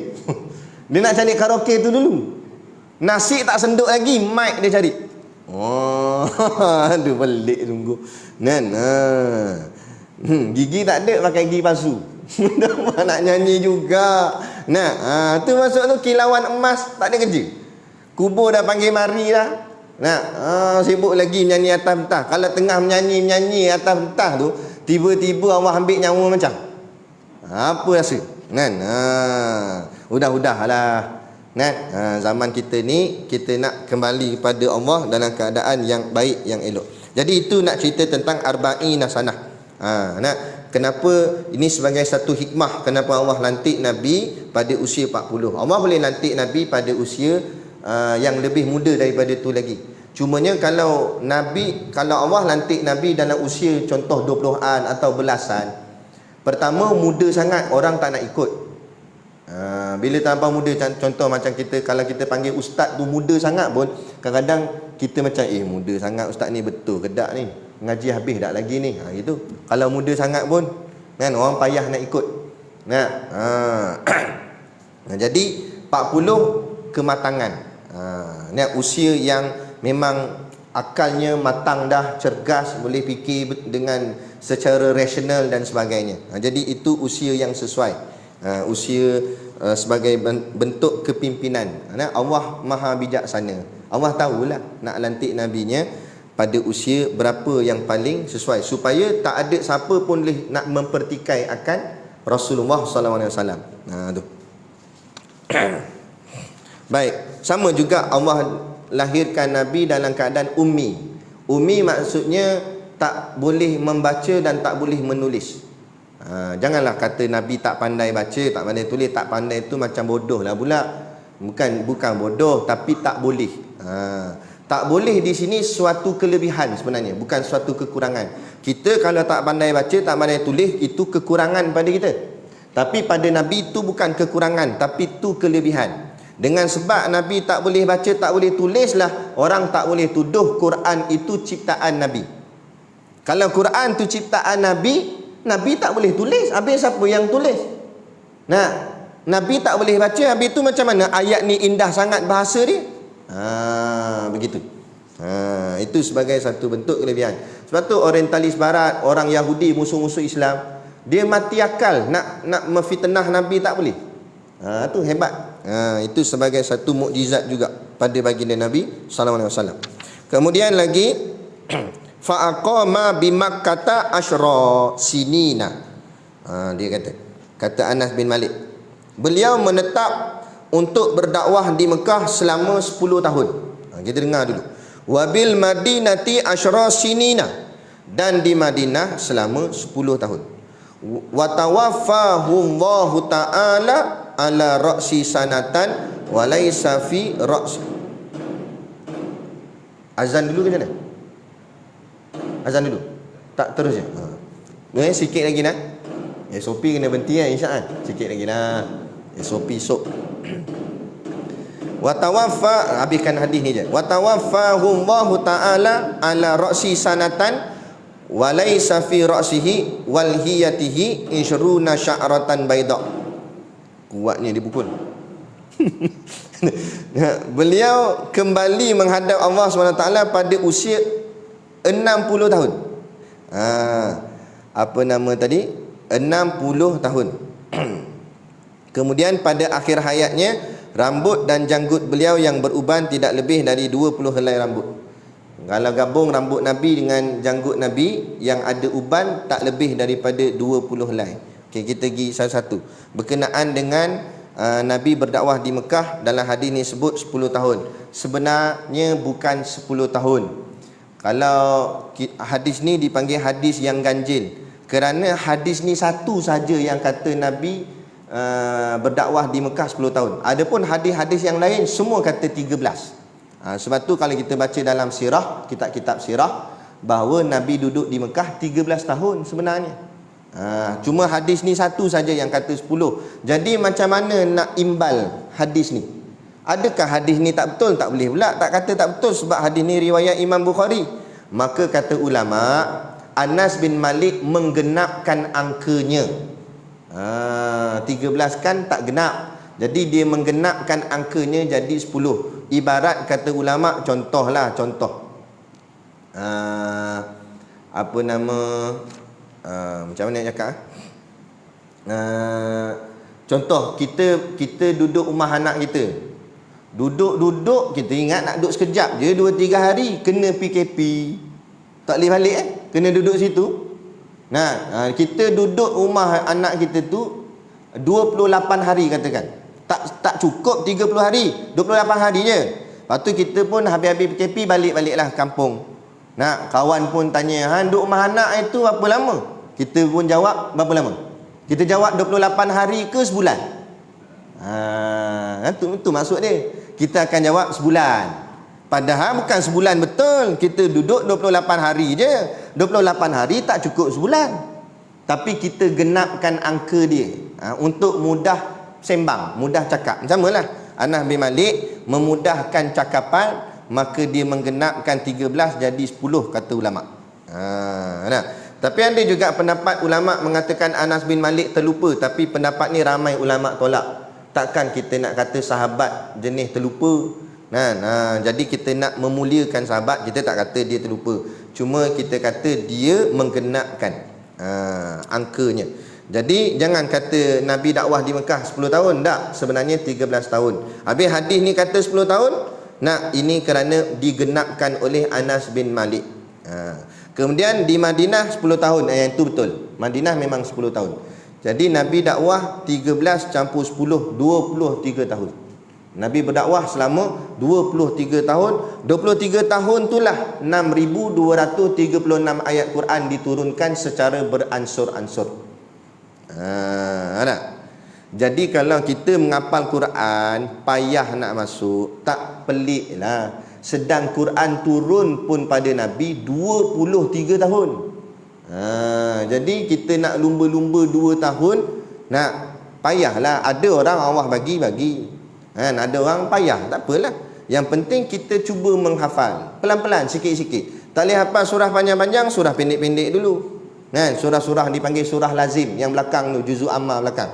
Dia nak cari karaoke tu dulu. Nasi tak senduk lagi, mic dia cari. Aduh, pelik sungguh. Gigi tak ada, pakai gigi palsu. Nak nyanyi juga. Tu masuk tu kilauan emas, tak ada kerja. Kubur dah panggil mari dah. Sibuk lagi nyanyi atas pentah. Kalau tengah menyanyi atas pentah tu, tiba-tiba Allah ambil nyawa macam apa rasa? Udah-udahlah. Zaman kita ni, kita nak kembali kepada Allah dalam keadaan yang baik, yang elok. Jadi itu nak cerita tentang arba'ina sanah. Kenapa ini sebagai satu hikmah, kenapa Allah lantik Nabi pada usia 40. Allah boleh lantik Nabi pada usia yang lebih muda daripada itu lagi. Cumanya kalau Allah lantik Nabi dalam usia contoh 20-an atau belasan, pertama muda sangat, orang tak nak ikut. Bila tambah muda, contoh macam kita, kalau kita panggil ustaz tu muda sangat pun, kadang-kadang kita macam muda sangat ustaz ni, betul kedak ni, ngaji habis tak lagi ni, gitu. Kalau muda sangat pun kan, orang payah nak ikut. Nah, jadi 40 kematangan. Ni usia yang memang akalnya matang dah, cergas, boleh fikir dengan secara rasional dan sebagainya. Jadi itu usia yang sesuai. Usia sebagai bentuk kepimpinan. Allah Maha bijaksana. Allah tahulah nak lantik nabinya pada usia berapa yang paling sesuai, supaya tak ada siapa pun boleh nak mempertikai akan Rasulullah SAW. Tu. Baik, sama juga Allah lahirkan Nabi dalam keadaan ummi. Ummi maksudnya tak boleh membaca dan tak boleh menulis. Janganlah kata Nabi tak pandai baca, tak pandai tulis. Tak pandai itu macam bodoh lah pula. Bukan bodoh, tapi tak boleh. Tak boleh di sini suatu kelebihan sebenarnya, bukan suatu kekurangan. Kita kalau tak pandai baca, tak pandai tulis, itu kekurangan pada kita. Tapi pada Nabi itu bukan kekurangan, tapi itu kelebihan. Dengan sebab Nabi tak boleh baca, tak boleh tulis lah, orang tak boleh tuduh Quran itu ciptaan Nabi. Kalau Quran itu ciptaan Nabi, Nabi tak boleh tulis. Habis siapa yang tulis? Nah, Nabi tak boleh baca, habis itu macam mana ayat ni indah sangat bahasa dia? Begitu. Itu sebagai satu bentuk kelebihan. Sebab tu orientalis barat, orang Yahudi, musuh-musuh Islam, dia mati akal nak memfitnah Nabi, tak boleh. Tu hebat. Itu sebagai satu mukjizat juga pada baginda Nabi sallallahu alaihi wasallam. Kemudian lagi fa aqama bi Makkah asyra sinina. Dia kata Anas bin Malik, beliau menetap untuk berdakwah di Mekah selama 10 tahun. Kita dengar dulu. Wabil Madinati asyra sinina, dan di Madinah selama 10 tahun. Wa tawaffahullahu ta'ala ala ra'si sanatan wa laisa fi ra'si. Azan dulu ke macam mana? Azan dulu. Tak terus je. Sikit lagi nak. SOP kena berhenti insya-Allah. Sikit lagi lah. SOP sok. Wa tawaffa, habiskan hadis ni je. Wa tawaffahullahu ta'ala ala ra'si sanatan wa laysa fi ra'sihi wal hiyatihi 20 sya'ratan bayda. Kuatnya dipukul. Beliau kembali menghadap Allah SWT pada usia 60 tahun. Apa nama tadi? 60 tahun. Kemudian pada akhir hayatnya, rambut dan janggut beliau yang beruban tidak lebih dari 20 helai rambut. Kalau gabung rambut Nabi dengan janggut Nabi yang ada uban, tak lebih daripada 20 helai. Okey, kita pergi satu-satu. Berkenaan dengan Nabi berdakwah di Mekah, dalam hadis ni sebut 10 tahun. Sebenarnya bukan 10 tahun. Kalau hadis ni dipanggil hadis yang ganjil, kerana hadis ni satu saja yang kata Nabi berdakwah di Mekah 10 tahun. Adapun hadis-hadis yang lain semua kata 13. Sebab tu kalau kita baca dalam sirah, kitab-kitab sirah, bahawa Nabi duduk di Mekah 13 tahun sebenarnya. Cuma hadis ni satu saja yang kata 10. Jadi macam mana nak imbal hadis ni? Adakah hadis ni tak betul? Tak boleh pula. Tak kata tak betul sebab hadis ni riwayat Imam Bukhari. Maka kata ulama, Anas bin Malik menggenapkan angkanya. 13 kan tak genap. Jadi dia menggenapkan angkanya jadi 10. Ibarat kata ulama, contohlah, apa nama, macam mana nak cakap? Contoh, kita duduk rumah anak kita. Duduk kita ingat nak duduk sekejap je, 2-3 hari kena PKP. Tak boleh balik kena duduk situ. Nah, kita duduk rumah anak kita tu 28 hari katakan. Tak cukup 30 hari, 28 hari je. Lepas tu kita pun habis-habis PKP balik-baliklah kampung. Nah, kawan pun tanya, duduk rumah anak itu berapa lama? Kita pun jawab, berapa lama? Kita jawab 28 hari ke sebulan? Itu maksud dia. Kita akan jawab sebulan. Padahal bukan sebulan betul. Kita duduk 28 hari je. 28 hari tak cukup sebulan. Tapi kita genapkan angka dia untuk mudah sembang, mudah cakap. Sama lah, Anas bin Malik memudahkan cakapan, maka dia menggenapkan 13 jadi 10 kata ulama. Tapi ada juga pendapat ulama mengatakan Anas bin Malik terlupa, tapi pendapat ni ramai ulama tolak. Takkan kita nak kata sahabat jenis terlupa. Jadi kita nak memuliakan sahabat, kita tak kata dia terlupa. Cuma kita kata dia menggenapkan angkanya. Jadi jangan kata Nabi dakwah di Mekah 10 tahun. Tak, sebenarnya 13 tahun. Habis hadis ni kata 10 tahun. Ini kerana digenapkan oleh Anas bin Malik. Kemudian di Madinah 10 tahun. Yang itu betul. Madinah memang 10 tahun. Jadi Nabi dakwah 13 campur 10, 23 tahun. Nabi berdakwah selama 23 tahun. 23 tahun itulah 6,236 ayat Quran diturunkan secara beransur-ansur. Jadi kalau kita menghafal Quran payah nak masuk, tak pelik lah. Sedang Quran turun pun pada Nabi 23 tahun. Jadi kita nak lumba-lumba 2 tahun, nak payahlah. Ada orang Allah bagi. Ada orang payah, tak apalah. Yang penting kita cuba menghafal pelan-pelan, sikit-sikit. Tak boleh hafal surah panjang-panjang, surah pendek-pendek dulu. Surah-surah dipanggil surah lazim, yang belakang tu, juzuk amma belakang.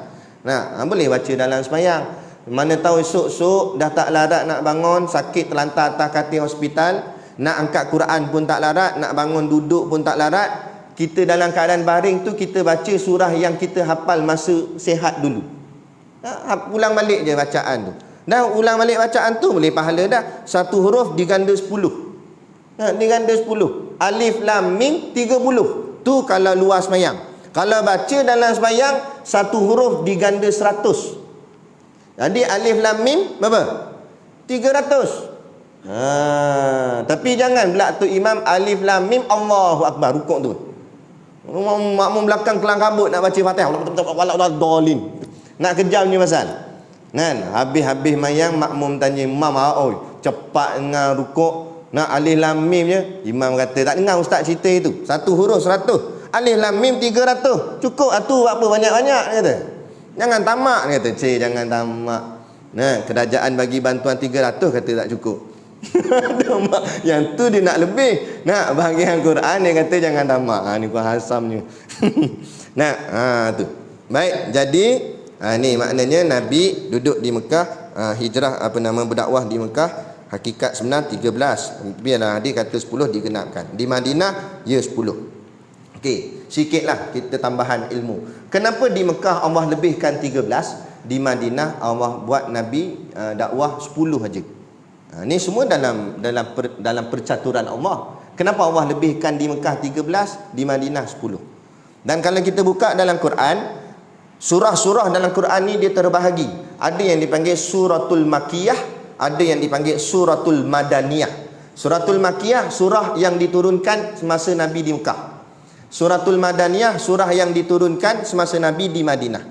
Boleh baca dalam sembahyang. Mana tahu esok-esok dah tak larat nak bangun, sakit terlantar atas katil hospital, nak angkat Quran pun tak larat, nak bangun duduk pun tak larat. Kita dalam keadaan baring tu, kita baca surah yang kita hafal masa sihat dulu. Ulang balik je bacaan tu. Dah ulang balik bacaan tu boleh pahala dah. Satu huruf diganda 10. Diganda 10. Alif lam mim 30. Tu kalau luar sembahyang. Kalau baca dalam sembahyang, satu huruf diganda 100. Jadi alif lam mim berapa? 300. Tapi jangan pula tu imam alif lam mim Allahu akbar rukuk tu. Makmum belakang kelang kabut nak baca Fatihah. Dolin. Nak kejam ni pasal. Habis-habis mayang makmum tanya imam, cepat dengar rukuk, nak alif lam mim je. Imam kata, tak dengar ustaz cerita itu. Satu huruf 100. Alif lam mim 300. Cukup tu apa banyak-banyak, dia kata. Jangan tamak, dia kata. Jangan tamak. Kerajaan bagi bantuan 300 kata tak cukup. Yang tu dia nak lebih. Nak bahagian Quran dia kata jangan tamak. Ni pun hasamnya. Tu. Baik, jadi ni maknanya Nabi duduk di Mekah, hijrah berdakwah di Mekah, hakikat sebenar 13. Biarlah hadis kata 10 digenapkan. Di Madinah 10. Okey, sikitlah kita tambahan ilmu. Kenapa di Mekah Allah lebihkan 13, di Madinah Allah buat Nabi dakwah 10 aja. Ni semua dalam percaturan Allah. Kenapa Allah lebihkan di Mekah 13, di Madinah 10? Dan kalau kita buka dalam Quran, surah-surah dalam Quran ni dia terbahagi. Ada yang dipanggil suratul makiyah, ada yang dipanggil suratul madaniyah. Suratul makiyah surah yang diturunkan semasa Nabi di Mekah. Suratul madaniyah surah yang diturunkan semasa Nabi di Madinah.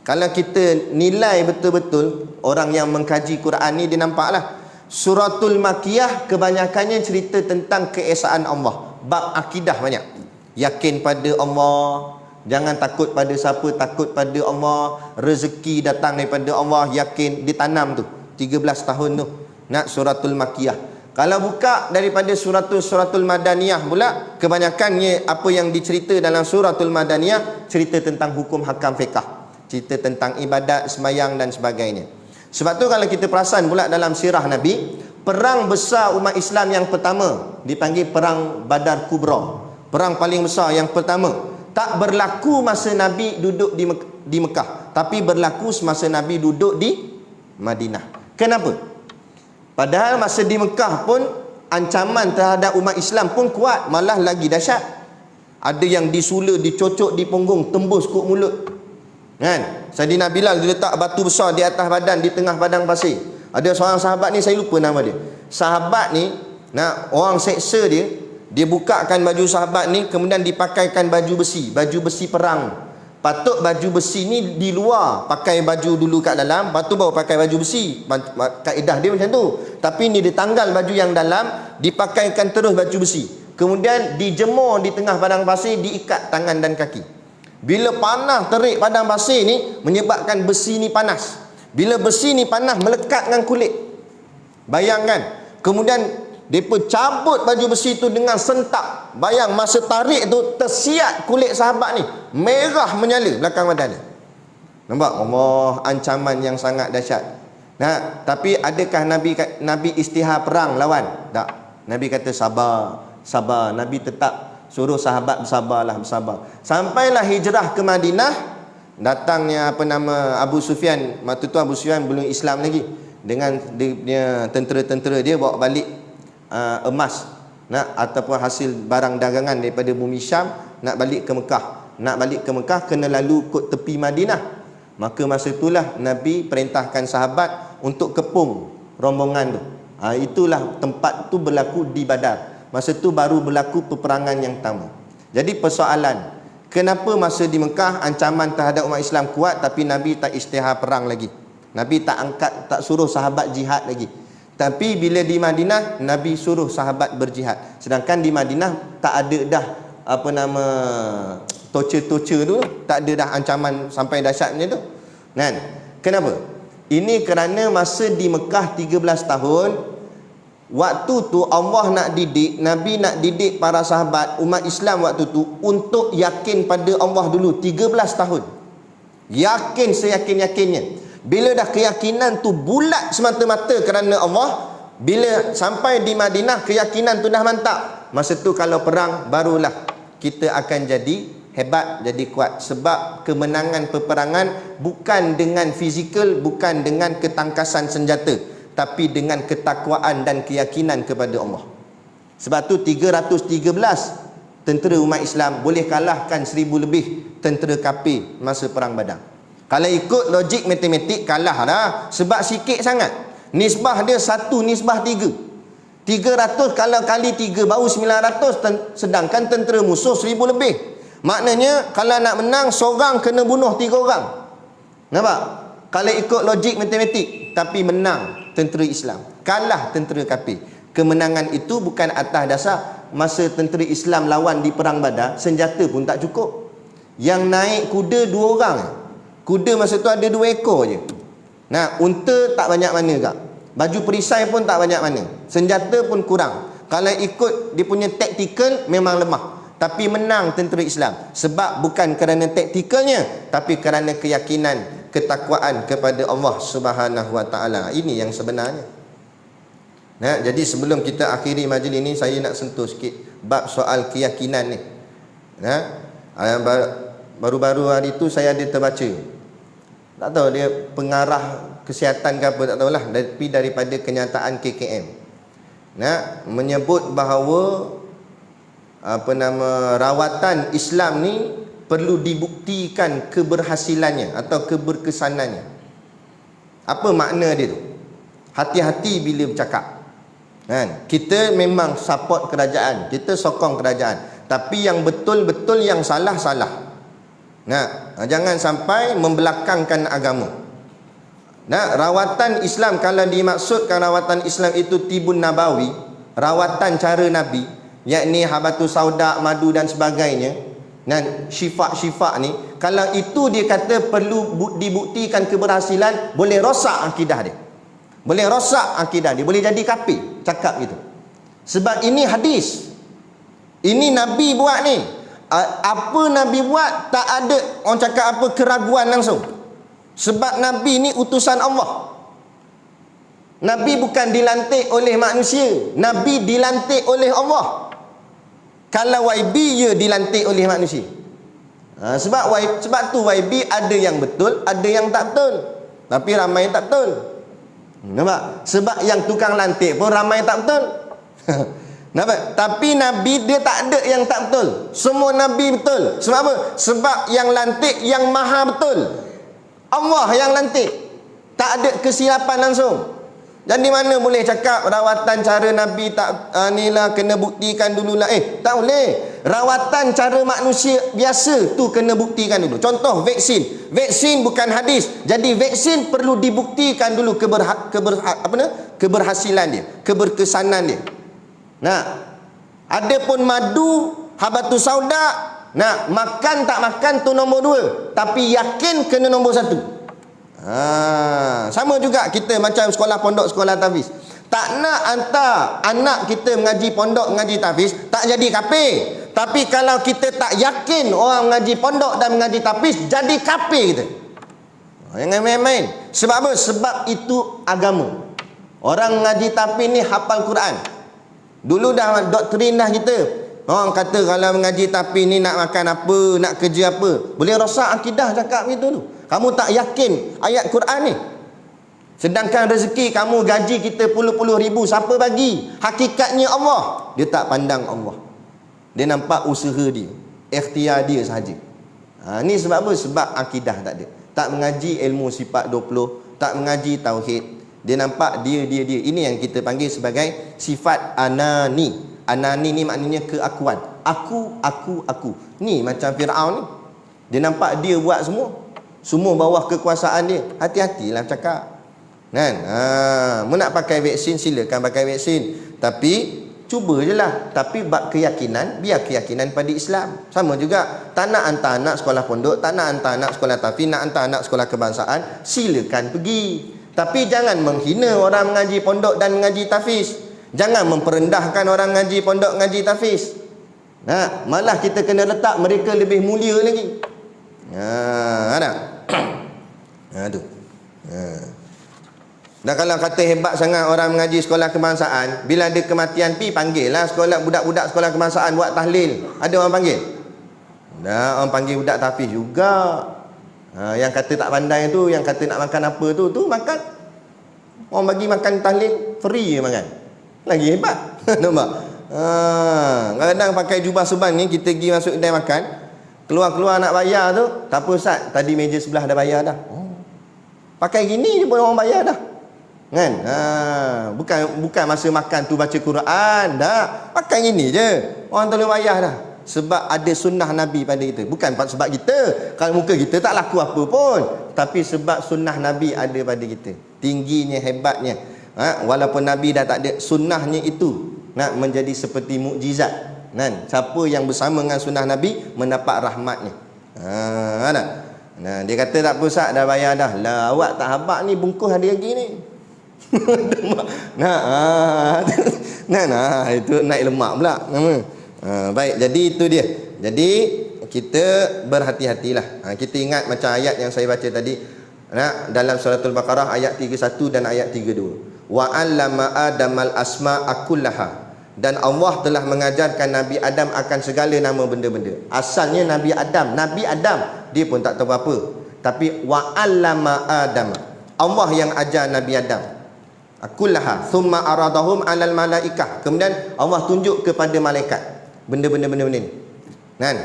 Kalau kita nilai betul-betul, orang yang mengkaji Quran ni dia nampaklah suratul makiyah kebanyakannya cerita tentang keesaan Allah. Bab akidah banyak. Yakin pada Allah, jangan takut pada siapa, takut pada Allah. Rezeki datang daripada Allah, yakin, ditanam tu 13 tahun tu. Nak suratul makiyah. Kalau buka daripada suratul madaniyah pula, kebanyakannya apa yang dicerita dalam suratul madaniyah cerita tentang hukum hakam fiqh, cerita tentang ibadat, sembahyang dan sebagainya. Sebab tu kalau kita perasan pula dalam sirah Nabi, perang besar umat Islam yang pertama dipanggil perang Badar Kubra. Perang paling besar yang pertama tak berlaku masa Nabi duduk di Mekah, tapi berlaku semasa Nabi duduk di Madinah. Kenapa? Padahal masa di Mekah pun ancaman terhadap umat Islam pun kuat, malah lagi dahsyat. Ada yang disula, dicocok di punggung, tembus kuk mulut. Saidina Bilal dia letak batu besar di atas badan, di tengah padang pasir. Ada seorang sahabat ni, saya lupa nama dia. Sahabat ni, orang seksa dia, dia bukakan baju sahabat ni, kemudian dipakaikan baju besi perang. Patut baju besi ni di luar, pakai baju dulu kat dalam, lepas tu baru pakai baju besi. Kaedah dia macam tu. Tapi ni ditanggal baju yang dalam, dipakaikan terus baju besi. Kemudian dijemur di tengah padang pasir, diikat tangan dan kaki. Bila panas terik padang pasir ni, menyebabkan besi ni panas. Bila besi ni panas, melekat dengan kulit. Bayangkan. Kemudian Depa cabut baju besi tu dengan sentak. Bayang masa tarik tu tersiat kulit sahabat ni, merah menyala belakang badan dia. Nampak? Allah, ancaman yang sangat dahsyat. Nah, tapi adakah Nabi istihar perang lawan? Tak. Nabi kata sabar, sabar. Nabi tetap suruh sahabat bersabarlah, bersabar. Sampailah hijrah ke Madinah, datangnya Abu Sufyan. Waktu tu Abu Sufyan belum Islam lagi. Dengan dia tentera-tentera dia bawa balik emas, ataupun hasil barang dagangan daripada bumi Syam, nak balik ke Mekah. Nak balik ke Mekah kena lalu kot tepi Madinah. Maka masa itulah Nabi perintahkan sahabat untuk kepung rombongan tu. Itulah tempat tu berlaku di Badar. Masa tu baru berlaku peperangan yang pertama. Jadi persoalan, kenapa masa di Mekah ancaman terhadap umat Islam kuat, tapi Nabi tak istihar perang lagi? Nabi tak angkat, tak suruh sahabat jihad lagi. Tapi bila di Madinah, Nabi suruh sahabat berjihad. Sedangkan di Madinah tak ada dah torture tu, tak ada dah ancaman sampai dahsyat macam tu. Kan? Kenapa? Ini kerana masa di Mekah 13 tahun, waktu tu Allah nak didik, Nabi nak didik para sahabat umat Islam waktu tu untuk yakin pada Allah dulu 13 tahun. Yakin seyakin-yakinnya. Bila dah keyakinan tu bulat semata-mata kerana Allah, bila sampai di Madinah keyakinan tu dah mantap, masa tu kalau perang barulah kita akan jadi hebat, jadi kuat. Sebab kemenangan peperangan bukan dengan fizikal, bukan dengan ketangkasan senjata, tapi dengan ketakwaan dan keyakinan kepada Allah. Sebab tu 313 tentera umat Islam boleh kalahkan 1000 lebih tentera kafir masa perang Badar. Kalau ikut logik matematik, kalah dah. Sebab sikit sangat. Nisbah dia 1 nisbah 3. 300 kalau kali 3 baru 900, sedangkan tentera musuh 1000 lebih. Maknanya kalau nak menang, seorang kena bunuh 3 orang. Nampak? Kalau ikut logik matematik, tapi menang tentera Islam, kalah tentera kafir. Kemenangan itu bukan atas dasar masa tentera Islam lawan di perang Badar, senjata pun tak cukup. Yang naik kuda 2 orang. Kuda masa tu ada 2 ekor je. Nah, unta tak banyak mana kak. Baju perisai pun tak banyak mana. Senjata pun kurang. Kalau ikut dia punya taktikal memang lemah. Tapi menang tentera Islam. Sebab bukan kerana taktikalnya, tapi kerana keyakinan, ketakwaan kepada Allah Subhanahu Wa Taala. Ini yang sebenarnya. Nah, jadi sebelum kita akhiri majlis ini, saya nak sentuh sikit bab soal keyakinan ni. Nah, baru-baru hari tu saya ada terbaca. Tak tahu dia pengarah kesihatan ke apa, tak tahulah, tapi daripada kenyataan KKM. Nah, menyebut bahawa rawatan Islam ni perlu dibuktikan keberhasilannya atau keberkesanannya. Apa makna dia tu? Hati-hati bila bercakap. Kan? Kita memang support kerajaan, kita sokong kerajaan, tapi yang betul-betul yang salah-salah. Nah, jangan sampai membelakangkan agama. Nah, rawatan Islam, kalau dimaksudkan rawatan Islam itu tibun nabawi, rawatan cara Nabi, yakni habatus sauda, madu dan sebagainya, dan syifa-syifa ni, kalau itu dia kata perlu dibuktikan keberhasilan, boleh rosak akidah dia. Boleh rosak akidah dia, boleh jadi kafir cakap gitu. Sebab ini hadis. Ini Nabi buat ni. Apa Nabi buat, tak ada orang cakap apa keraguan langsung. Sebab Nabi ni utusan Allah. Nabi bukan dilantik oleh manusia, Nabi dilantik oleh Allah. Kalau YB, dia dilantik oleh manusia. Sebab tu YB ada yang betul, ada yang tak betul. Tapi ramai yang tak betul. Nampak? Sebab yang tukang lantik pun ramai tak betul. Nampak? Tapi Nabi dia tak ada yang tak betul. Semua Nabi betul. Sebab apa? Sebab yang lantik yang maha betul. Allah yang lantik. Tak ada kesilapan langsung. Jadi mana boleh cakap rawatan cara Nabi tak inilah kena buktikan dululah. Tak boleh. Rawatan cara manusia biasa tu kena buktikan dulu. Contoh vaksin. Vaksin bukan hadis. Jadi vaksin perlu dibuktikan dulu keberhasilan dia, keberkesanan dia. Nah, ada pun madu, habatus sauda, nah, makan tak makan tu nombor 2, tapi yakin kena nombor 1. Sama juga kita macam sekolah pondok, sekolah tahfiz. Tak nak hantar anak kita mengaji pondok, mengaji tahfiz, tak jadi kafir. Tapi kalau kita tak yakin orang mengaji pondok dan mengaji tahfiz, jadi kafir kita. Jangan main-main. Sebab apa? Sebab itu agama. Orang mengaji tahfiz ni hafal Quran. Dulu dah doktrin dah kita. Orang kata kalau mengaji tahfiz ni nak makan apa, nak kerja apa. Boleh rosak akidah cakap gitu tu. Kamu tak yakin ayat Quran ni. Sedangkan rezeki kamu, gaji kita puluh-puluh ribu, siapa bagi? Hakikatnya Allah. Dia tak pandang Allah. Dia nampak usaha dia, ikhtiar dia sahaja. Ni sebab apa? Sebab akidah tak ada. Tak mengaji ilmu sifat 20, tak mengaji tauhid. Dia nampak dia. Ini yang kita panggil sebagai sifat anani. Anani ni maknanya keakuan. Aku. Ni macam Fir'aun ni. Dia nampak dia buat semua. Semua bawah kekuasaan dia. Hati-hatilah cakap. Kan? Mu nak pakai vaksin, silakan pakai vaksin. Tapi cuba je lah. Tapi bab keyakinan, biar keyakinan pada Islam. Sama juga. Tak nak hantar anak sekolah pondok, tak nak hantar anak sekolah tahfiz, nak hantar anak sekolah kebangsaan, silakan pergi. Tapi jangan menghina orang mengaji pondok dan mengaji tahfiz. Jangan memperendahkan orang mengaji pondok, mengaji tahfiz. Malah kita kena letak mereka lebih mulia lagi. Ada? Tu. Dan kalau kata hebat sangat orang mengaji sekolah kebangsaan, bila ada kematian panggil lah sekolah budak-budak sekolah kebangsaan buat tahlil. Ada orang panggil? Dah, orang panggil budak tahfiz juga. Yang kata tak pandai tu, yang kata nak makan apa tu makan. Orang bagi makan tahlil free je makan. Lagi hebat. Nampak? Kadang-kadang pakai jubah suban ni, kita pergi masuk kedai makan, keluar-keluar nak bayar tu, tak apa Ustaz, tadi meja sebelah dah bayar dah. Pakai gini je pun orang bayar dah. Kan? Bukan masa makan tu baca Quran dah. Pakai gini je. Orang tak boleh bayar dah. Sebab ada sunnah Nabi pada kita. Bukan sebab kita. Kalau muka kita tak laku apa pun. Tapi sebab sunnah Nabi ada pada kita. Tingginya, hebatnya. Walaupun Nabi dah tak ada, sunnahnya itu nak menjadi seperti mukjizat. Kan? Siapa yang bersama dengan sunnah Nabi mendapat rahmatnya. Dia kata tak apa Ustaz, dah bayar dah. Lah awak tak habaq ni, bungkus ada lagi ni. Itu naik lemak pula. Baik, jadi itu dia. Jadi kita berhati-hatilah. Kita ingat macam ayat yang saya baca tadi, dalam suratul Baqarah ayat 31 dan ayat 32. Wa 'allama Adamal asma'a kullaha. Dan Allah telah mengajarkan Nabi Adam akan segala nama benda-benda. Asalnya Nabi Adam dia pun tak tahu apa. Tapi wa 'allama Adam, Allah yang ajar Nabi Adam kullaha thumma aradahum 'alal malaikah. Kemudian Allah tunjuk kepada malaikat benda-benda ni. Kan?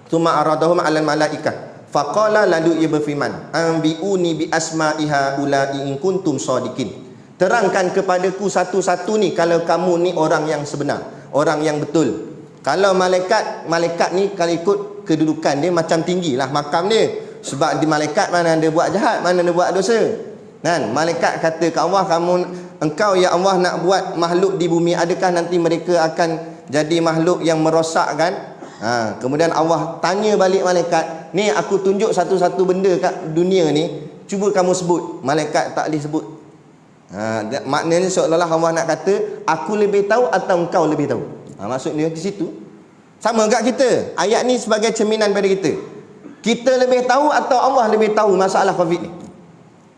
Thumma aradahum 'alal malaikah. Faqala lalu ia berfirman, "Anbi'uni bi asma'iha ulai in kuntum shadiqin." Terangkan kepadaku satu-satu ni kalau kamu ni orang yang sebenar, orang yang betul. Kalau malaikat ni kalau ikut kedudukan dia macam tinggilah makam dia. Sebab di malaikat mana ada buat jahat, mana ada buat dosa. Kan? Malaikat kata ke Allah, engkau ya Allah nak buat makhluk di bumi, adakah nanti mereka akan jadi makhluk yang merosakkan? Kemudian Allah tanya balik malaikat, ni aku tunjuk satu-satu benda kat dunia ni, cuba kamu sebut. Malaikat tak boleh sebut. Maknanya seolah-olah Allah nak kata, aku lebih tahu atau engkau lebih tahu. Maksudnya ke situ. Sama kat kita. Ayat ni sebagai cerminan pada kita. Kita lebih tahu atau Allah lebih tahu masalah COVID ni?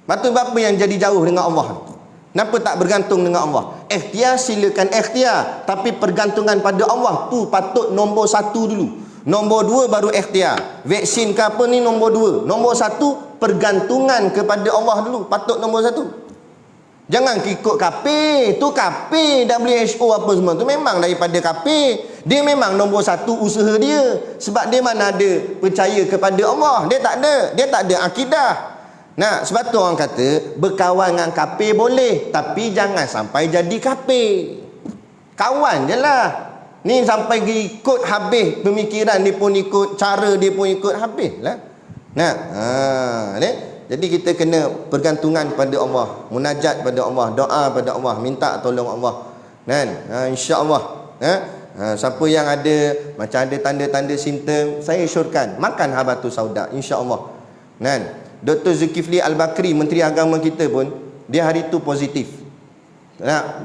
Patut apa yang jadi jauh dengan Allah? Kenapa tak bergantung dengan Allah? Ikhtiar silakan ikhtiar, tapi pergantungan pada Allah tu patut nombor 1 dulu. Nombor 2 baru ikhtiar. Vaksin ke apa ni nombor 2. Nombor 1 pergantungan kepada Allah dulu, patut nombor 1. Jangan ikut kafir. Tu kafir, WHO apa semua tu memang daripada kafir. Dia memang nombor 1 usaha dia. Sebab dia mana ada percaya kepada Allah. Dia tak ada akidah. Sebab tu orang kata berkawan dengan kafir boleh, tapi jangan sampai jadi kafir. Kawan je lah. Ni sampai ikut habis pemikiran dia pun ikut, cara dia pun ikut habis lah. Jadi kita kena pergantungan pada Allah, munajat pada Allah, doa pada Allah, minta tolong Allah. Kan? InsyaAllah. Siapa yang ada macam ada tanda-tanda simptom, saya syorkan makan habatus sauda, insya-Allah. Kan? Dr. Zulkifli Al-Bakri, Menteri Agama kita pun, dia hari tu positif.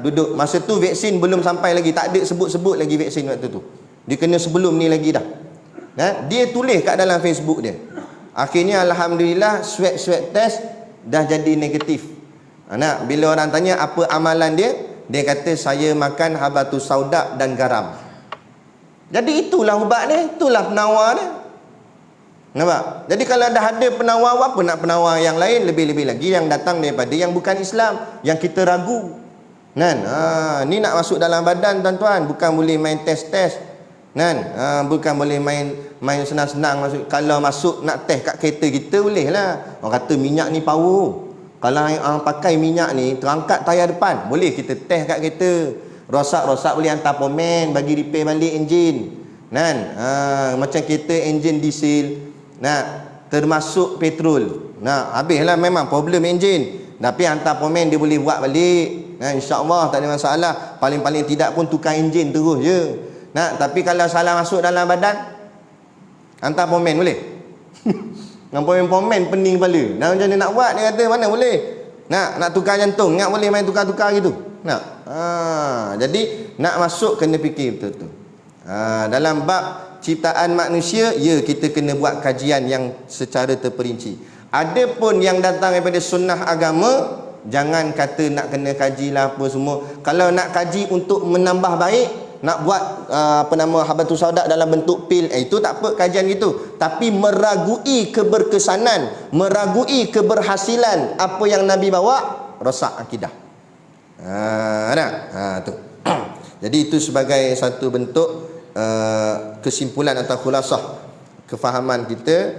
Duduk masa tu vaksin belum sampai lagi, tak ada sebut-sebut lagi vaksin waktu tu. Dia kena sebelum ni lagi dah. Dia tulis kat dalam Facebook dia. Akhirnya alhamdulillah swab test dah jadi negatif. Bila orang tanya apa amalan dia, dia kata saya makan habatus sauda dan garam. Jadi itulah ubat dia, itulah penawar dia. Nampak? Jadi kalau dah ada penawar, apa nak penawar yang lain, lebih-lebih lagi yang datang daripada yang bukan Islam, yang kita ragu. Ni nak masuk dalam badan tuan-tuan, bukan boleh main test-test. Bukan boleh main senang-senang masuk. Kalau masuk nak test kat kereta kita boleh lah. Orang kata minyak ni power. Kalau orang pakai minyak ni terangkat tayar depan, boleh kita test kat kereta. Rosak-rosak boleh hantar pomen bagi repair balik enjin. Macam kereta enjin diesel, termasuk petrol. Habislah memang problem enjin. Tapi hantar pomen dia boleh buat balik. InsyaAllah tak ada masalah. Paling-paling tidak pun tukar enjin terus je. Tapi kalau salah masuk dalam badan, hantar pomen boleh? Dengan pomen pening kepala. Macam mana nak buat? Dia kata mana boleh? Nak tukar jantung, ingat boleh main tukar-tukar gitu? Jadi nak masuk kena fikir betul-betul. Dalam bab ciptaan manusia, ya kita kena buat kajian yang secara terperinci. Ada pun yang datang daripada sunnah agama, jangan kata nak kena kaji lah apa semua. Kalau nak kaji untuk menambah baik, nak buat habatus sauda dalam bentuk pil, itu tak apa kajian gitu. Tapi meragui keberkesanan, meragui keberhasilan apa yang Nabi bawa, rosak akidah. Tu. Jadi itu sebagai satu bentuk kesimpulan atau khulasah kefahaman kita,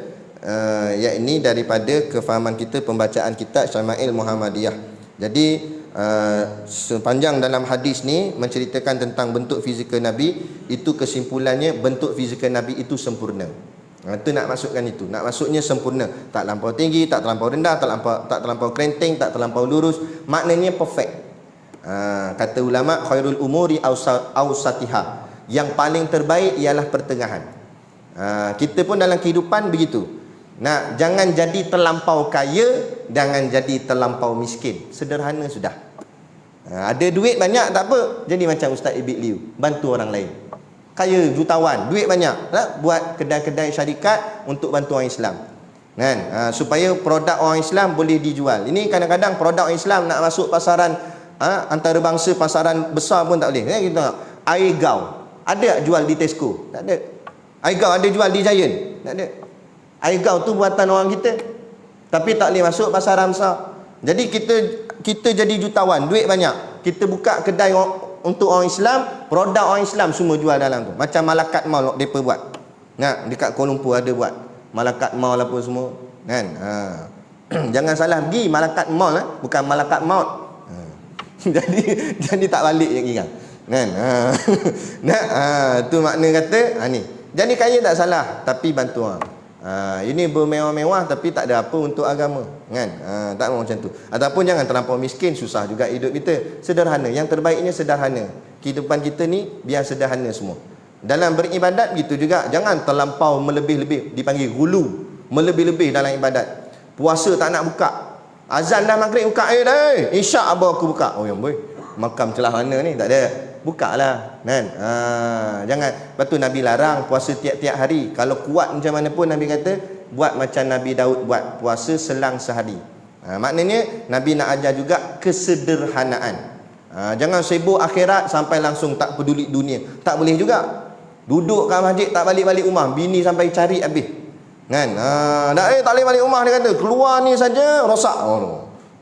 yakni daripada kefahaman kita pembacaan kitab Syama'il Muhammadiyah. Jadi sepanjang dalam hadis ni menceritakan tentang bentuk fizikal Nabi, itu kesimpulannya bentuk fizikal Nabi itu sempurna. Itu nak masukkan itu, nak masuknya sempurna, tak terlampau tinggi, tak terlampau rendah, tak terlampau kerenting, tak terlampau lurus, maknanya perfect. Kata ulama, khairul umuri awsatiha, yang paling terbaik ialah pertengahan. Kita pun dalam kehidupan begitu. Jangan jadi terlampau kaya, jangan jadi terlampau miskin. Sederhana sudah. Ada duit banyak tak apa, jadi macam Ustaz Ibik Liu, bantu orang lain. Kaya jutawan, duit banyak, buat kedai-kedai syarikat untuk bantu orang Islam. Supaya produk orang Islam boleh dijual. Ini kadang-kadang produk orang Islam nak masuk pasaran antarabangsa, pasaran besar pun tak boleh. Kita tengok air gau, ada jual di Tesco? Tak ada. Air gau ada jual di Giant? Tak ada. Air gau tu buatan orang kita, tapi tak boleh masuk pasaran besar. Jadi kita jadi jutawan, duit banyak, kita buka kedai untuk orang Islam, produk orang Islam semua jual dalam tu. Macam Malakat Mall mereka buat. Dekat Kuala Lumpur ada buat Malakat Mall apa semua, Jangan salah pergi Malakat Mall, bukan Malakat Maut. jadi tak balik yang kira. Tu makna kata ni. Jadi kaya tak salah, tapi bantu orang. Ini bermewah-mewah tapi tak ada apa untuk agama, tak mau macam tu. Ataupun jangan terlampau miskin, susah juga hidup kita. Sederhana, yang terbaiknya sederhana. Kehidupan kita ni biar sederhana semua. Dalam beribadat gitu juga, jangan terlampau melebih-lebih, dipanggil gulu, melebih-lebih dalam ibadat. Puasa tak nak buka, azan dah maghrib buka, isyak abang aku buka. Oh yang boy, makam celah mana ni, tak ada. Buka lah, jangan. Lepas tu Nabi larang puasa tiap-tiap hari. Kalau kuat macam mana pun Nabi kata, buat macam Nabi Daud buat, puasa selang sehari. Maknanya Nabi nak ajar juga kesederhanaan. Jangan sibuk akhirat sampai langsung tak peduli dunia. Tak boleh juga. Duduk kat masjid tak balik-balik rumah, bini sampai cari habis. Tak boleh balik rumah, dia kata keluar ni saja rosak.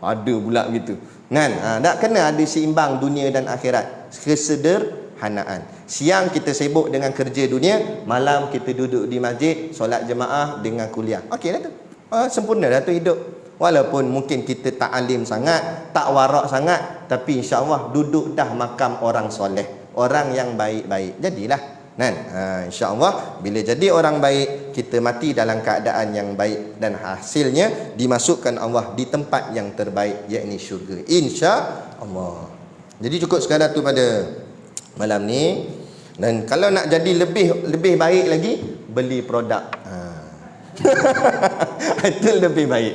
Ada pula begitu. Tak kena ada seimbang dunia dan akhirat. Kesederhanaan. Siang kita sibuk dengan kerja dunia, malam kita duduk di masjid solat jemaah dengan kuliah. Okey dah tu. Sempurna dah tu hidup. Walaupun mungkin kita tak alim sangat, tak warak sangat, tapi insya-Allah duduk dah makam orang soleh, orang yang baik-baik. Jadilah. InsyaAllah bila jadi orang baik, kita mati dalam keadaan yang baik, dan hasilnya dimasukkan Allah di tempat yang terbaik, yakni syurga, insya-Allah. Jadi cukup sekadar tu pada malam ni. Dan kalau nak jadi lebih baik lagi, beli produk. Itu lebih baik.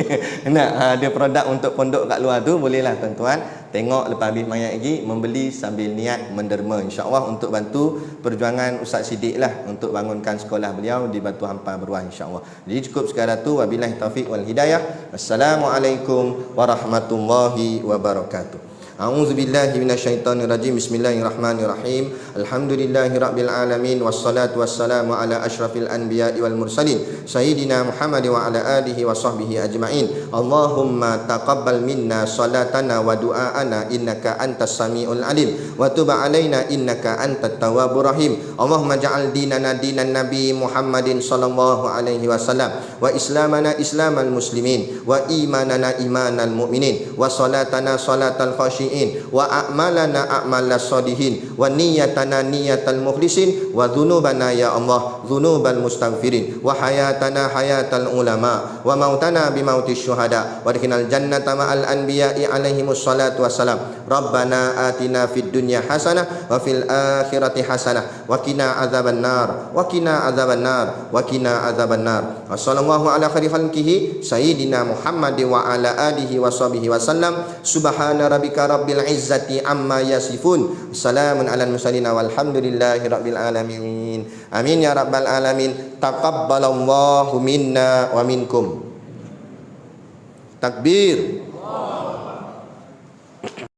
Nak ada produk untuk pondok kat luar tu, bolehlah tuan-tuan tengok lepas habis mayat lagi, membeli sambil niat menderma, insya-Allah untuk bantu perjuangan Ustaz Siddiq lah untuk bangunkan sekolah beliau di Batu Hampar Beruah, insya-Allah. Jadi cukup sekadar tu, wabillahi taufik wal hidayah. Assalamualaikum warahmatullahi wabarakatuh. A'udzu billahi minasyaitonir rajim. Bismillahirrahmanirrahim. Alhamdulillahirabbil alamin wassalatu wassalamu ala asyrafil anbiya'i wal mursalin sayyidina Muhammad wa ala alihi wa sahbihi ajmain. Allahumma taqabbal minna salatana wa du'aana innaka antas samiul alim wa tub alaina innaka antat tawwabur rahim. Allahumma ja'al dinana dinan nabi Muhammadin sallallahu alaihi wasallam wa islamana islamal muslimin wa imanana imanal mu'minin wa salatana salatal khashi'in wa a'malana a'malas salihin wa niyyatana niyyatal mukhlisin wa dhunubana ya Allah dhunubal mustaghfirin wa hayatana hayatal ulama wa mautana bimautis syuhada wa adkhilnal jannata ma'al anbiya'i alaihimus salatu wassalam. Rabbana atina fid dunya hasanah wa fil akhirati hasanah wa qina adzaban nar wa qina adzaban nar wa qina adzaban nar. Wassallallahu ala khairi khalqihi sayyidina Muhammad wa ala alihi wa sahbihi wasallam. Subhana rabbika rabbil izzati amma yasifun. Salamun alal mursalin walhamdulillahi rabbil alamin. Amin ya rabbal alamin. Taqabbalallahu minna wa minkum. Takbir.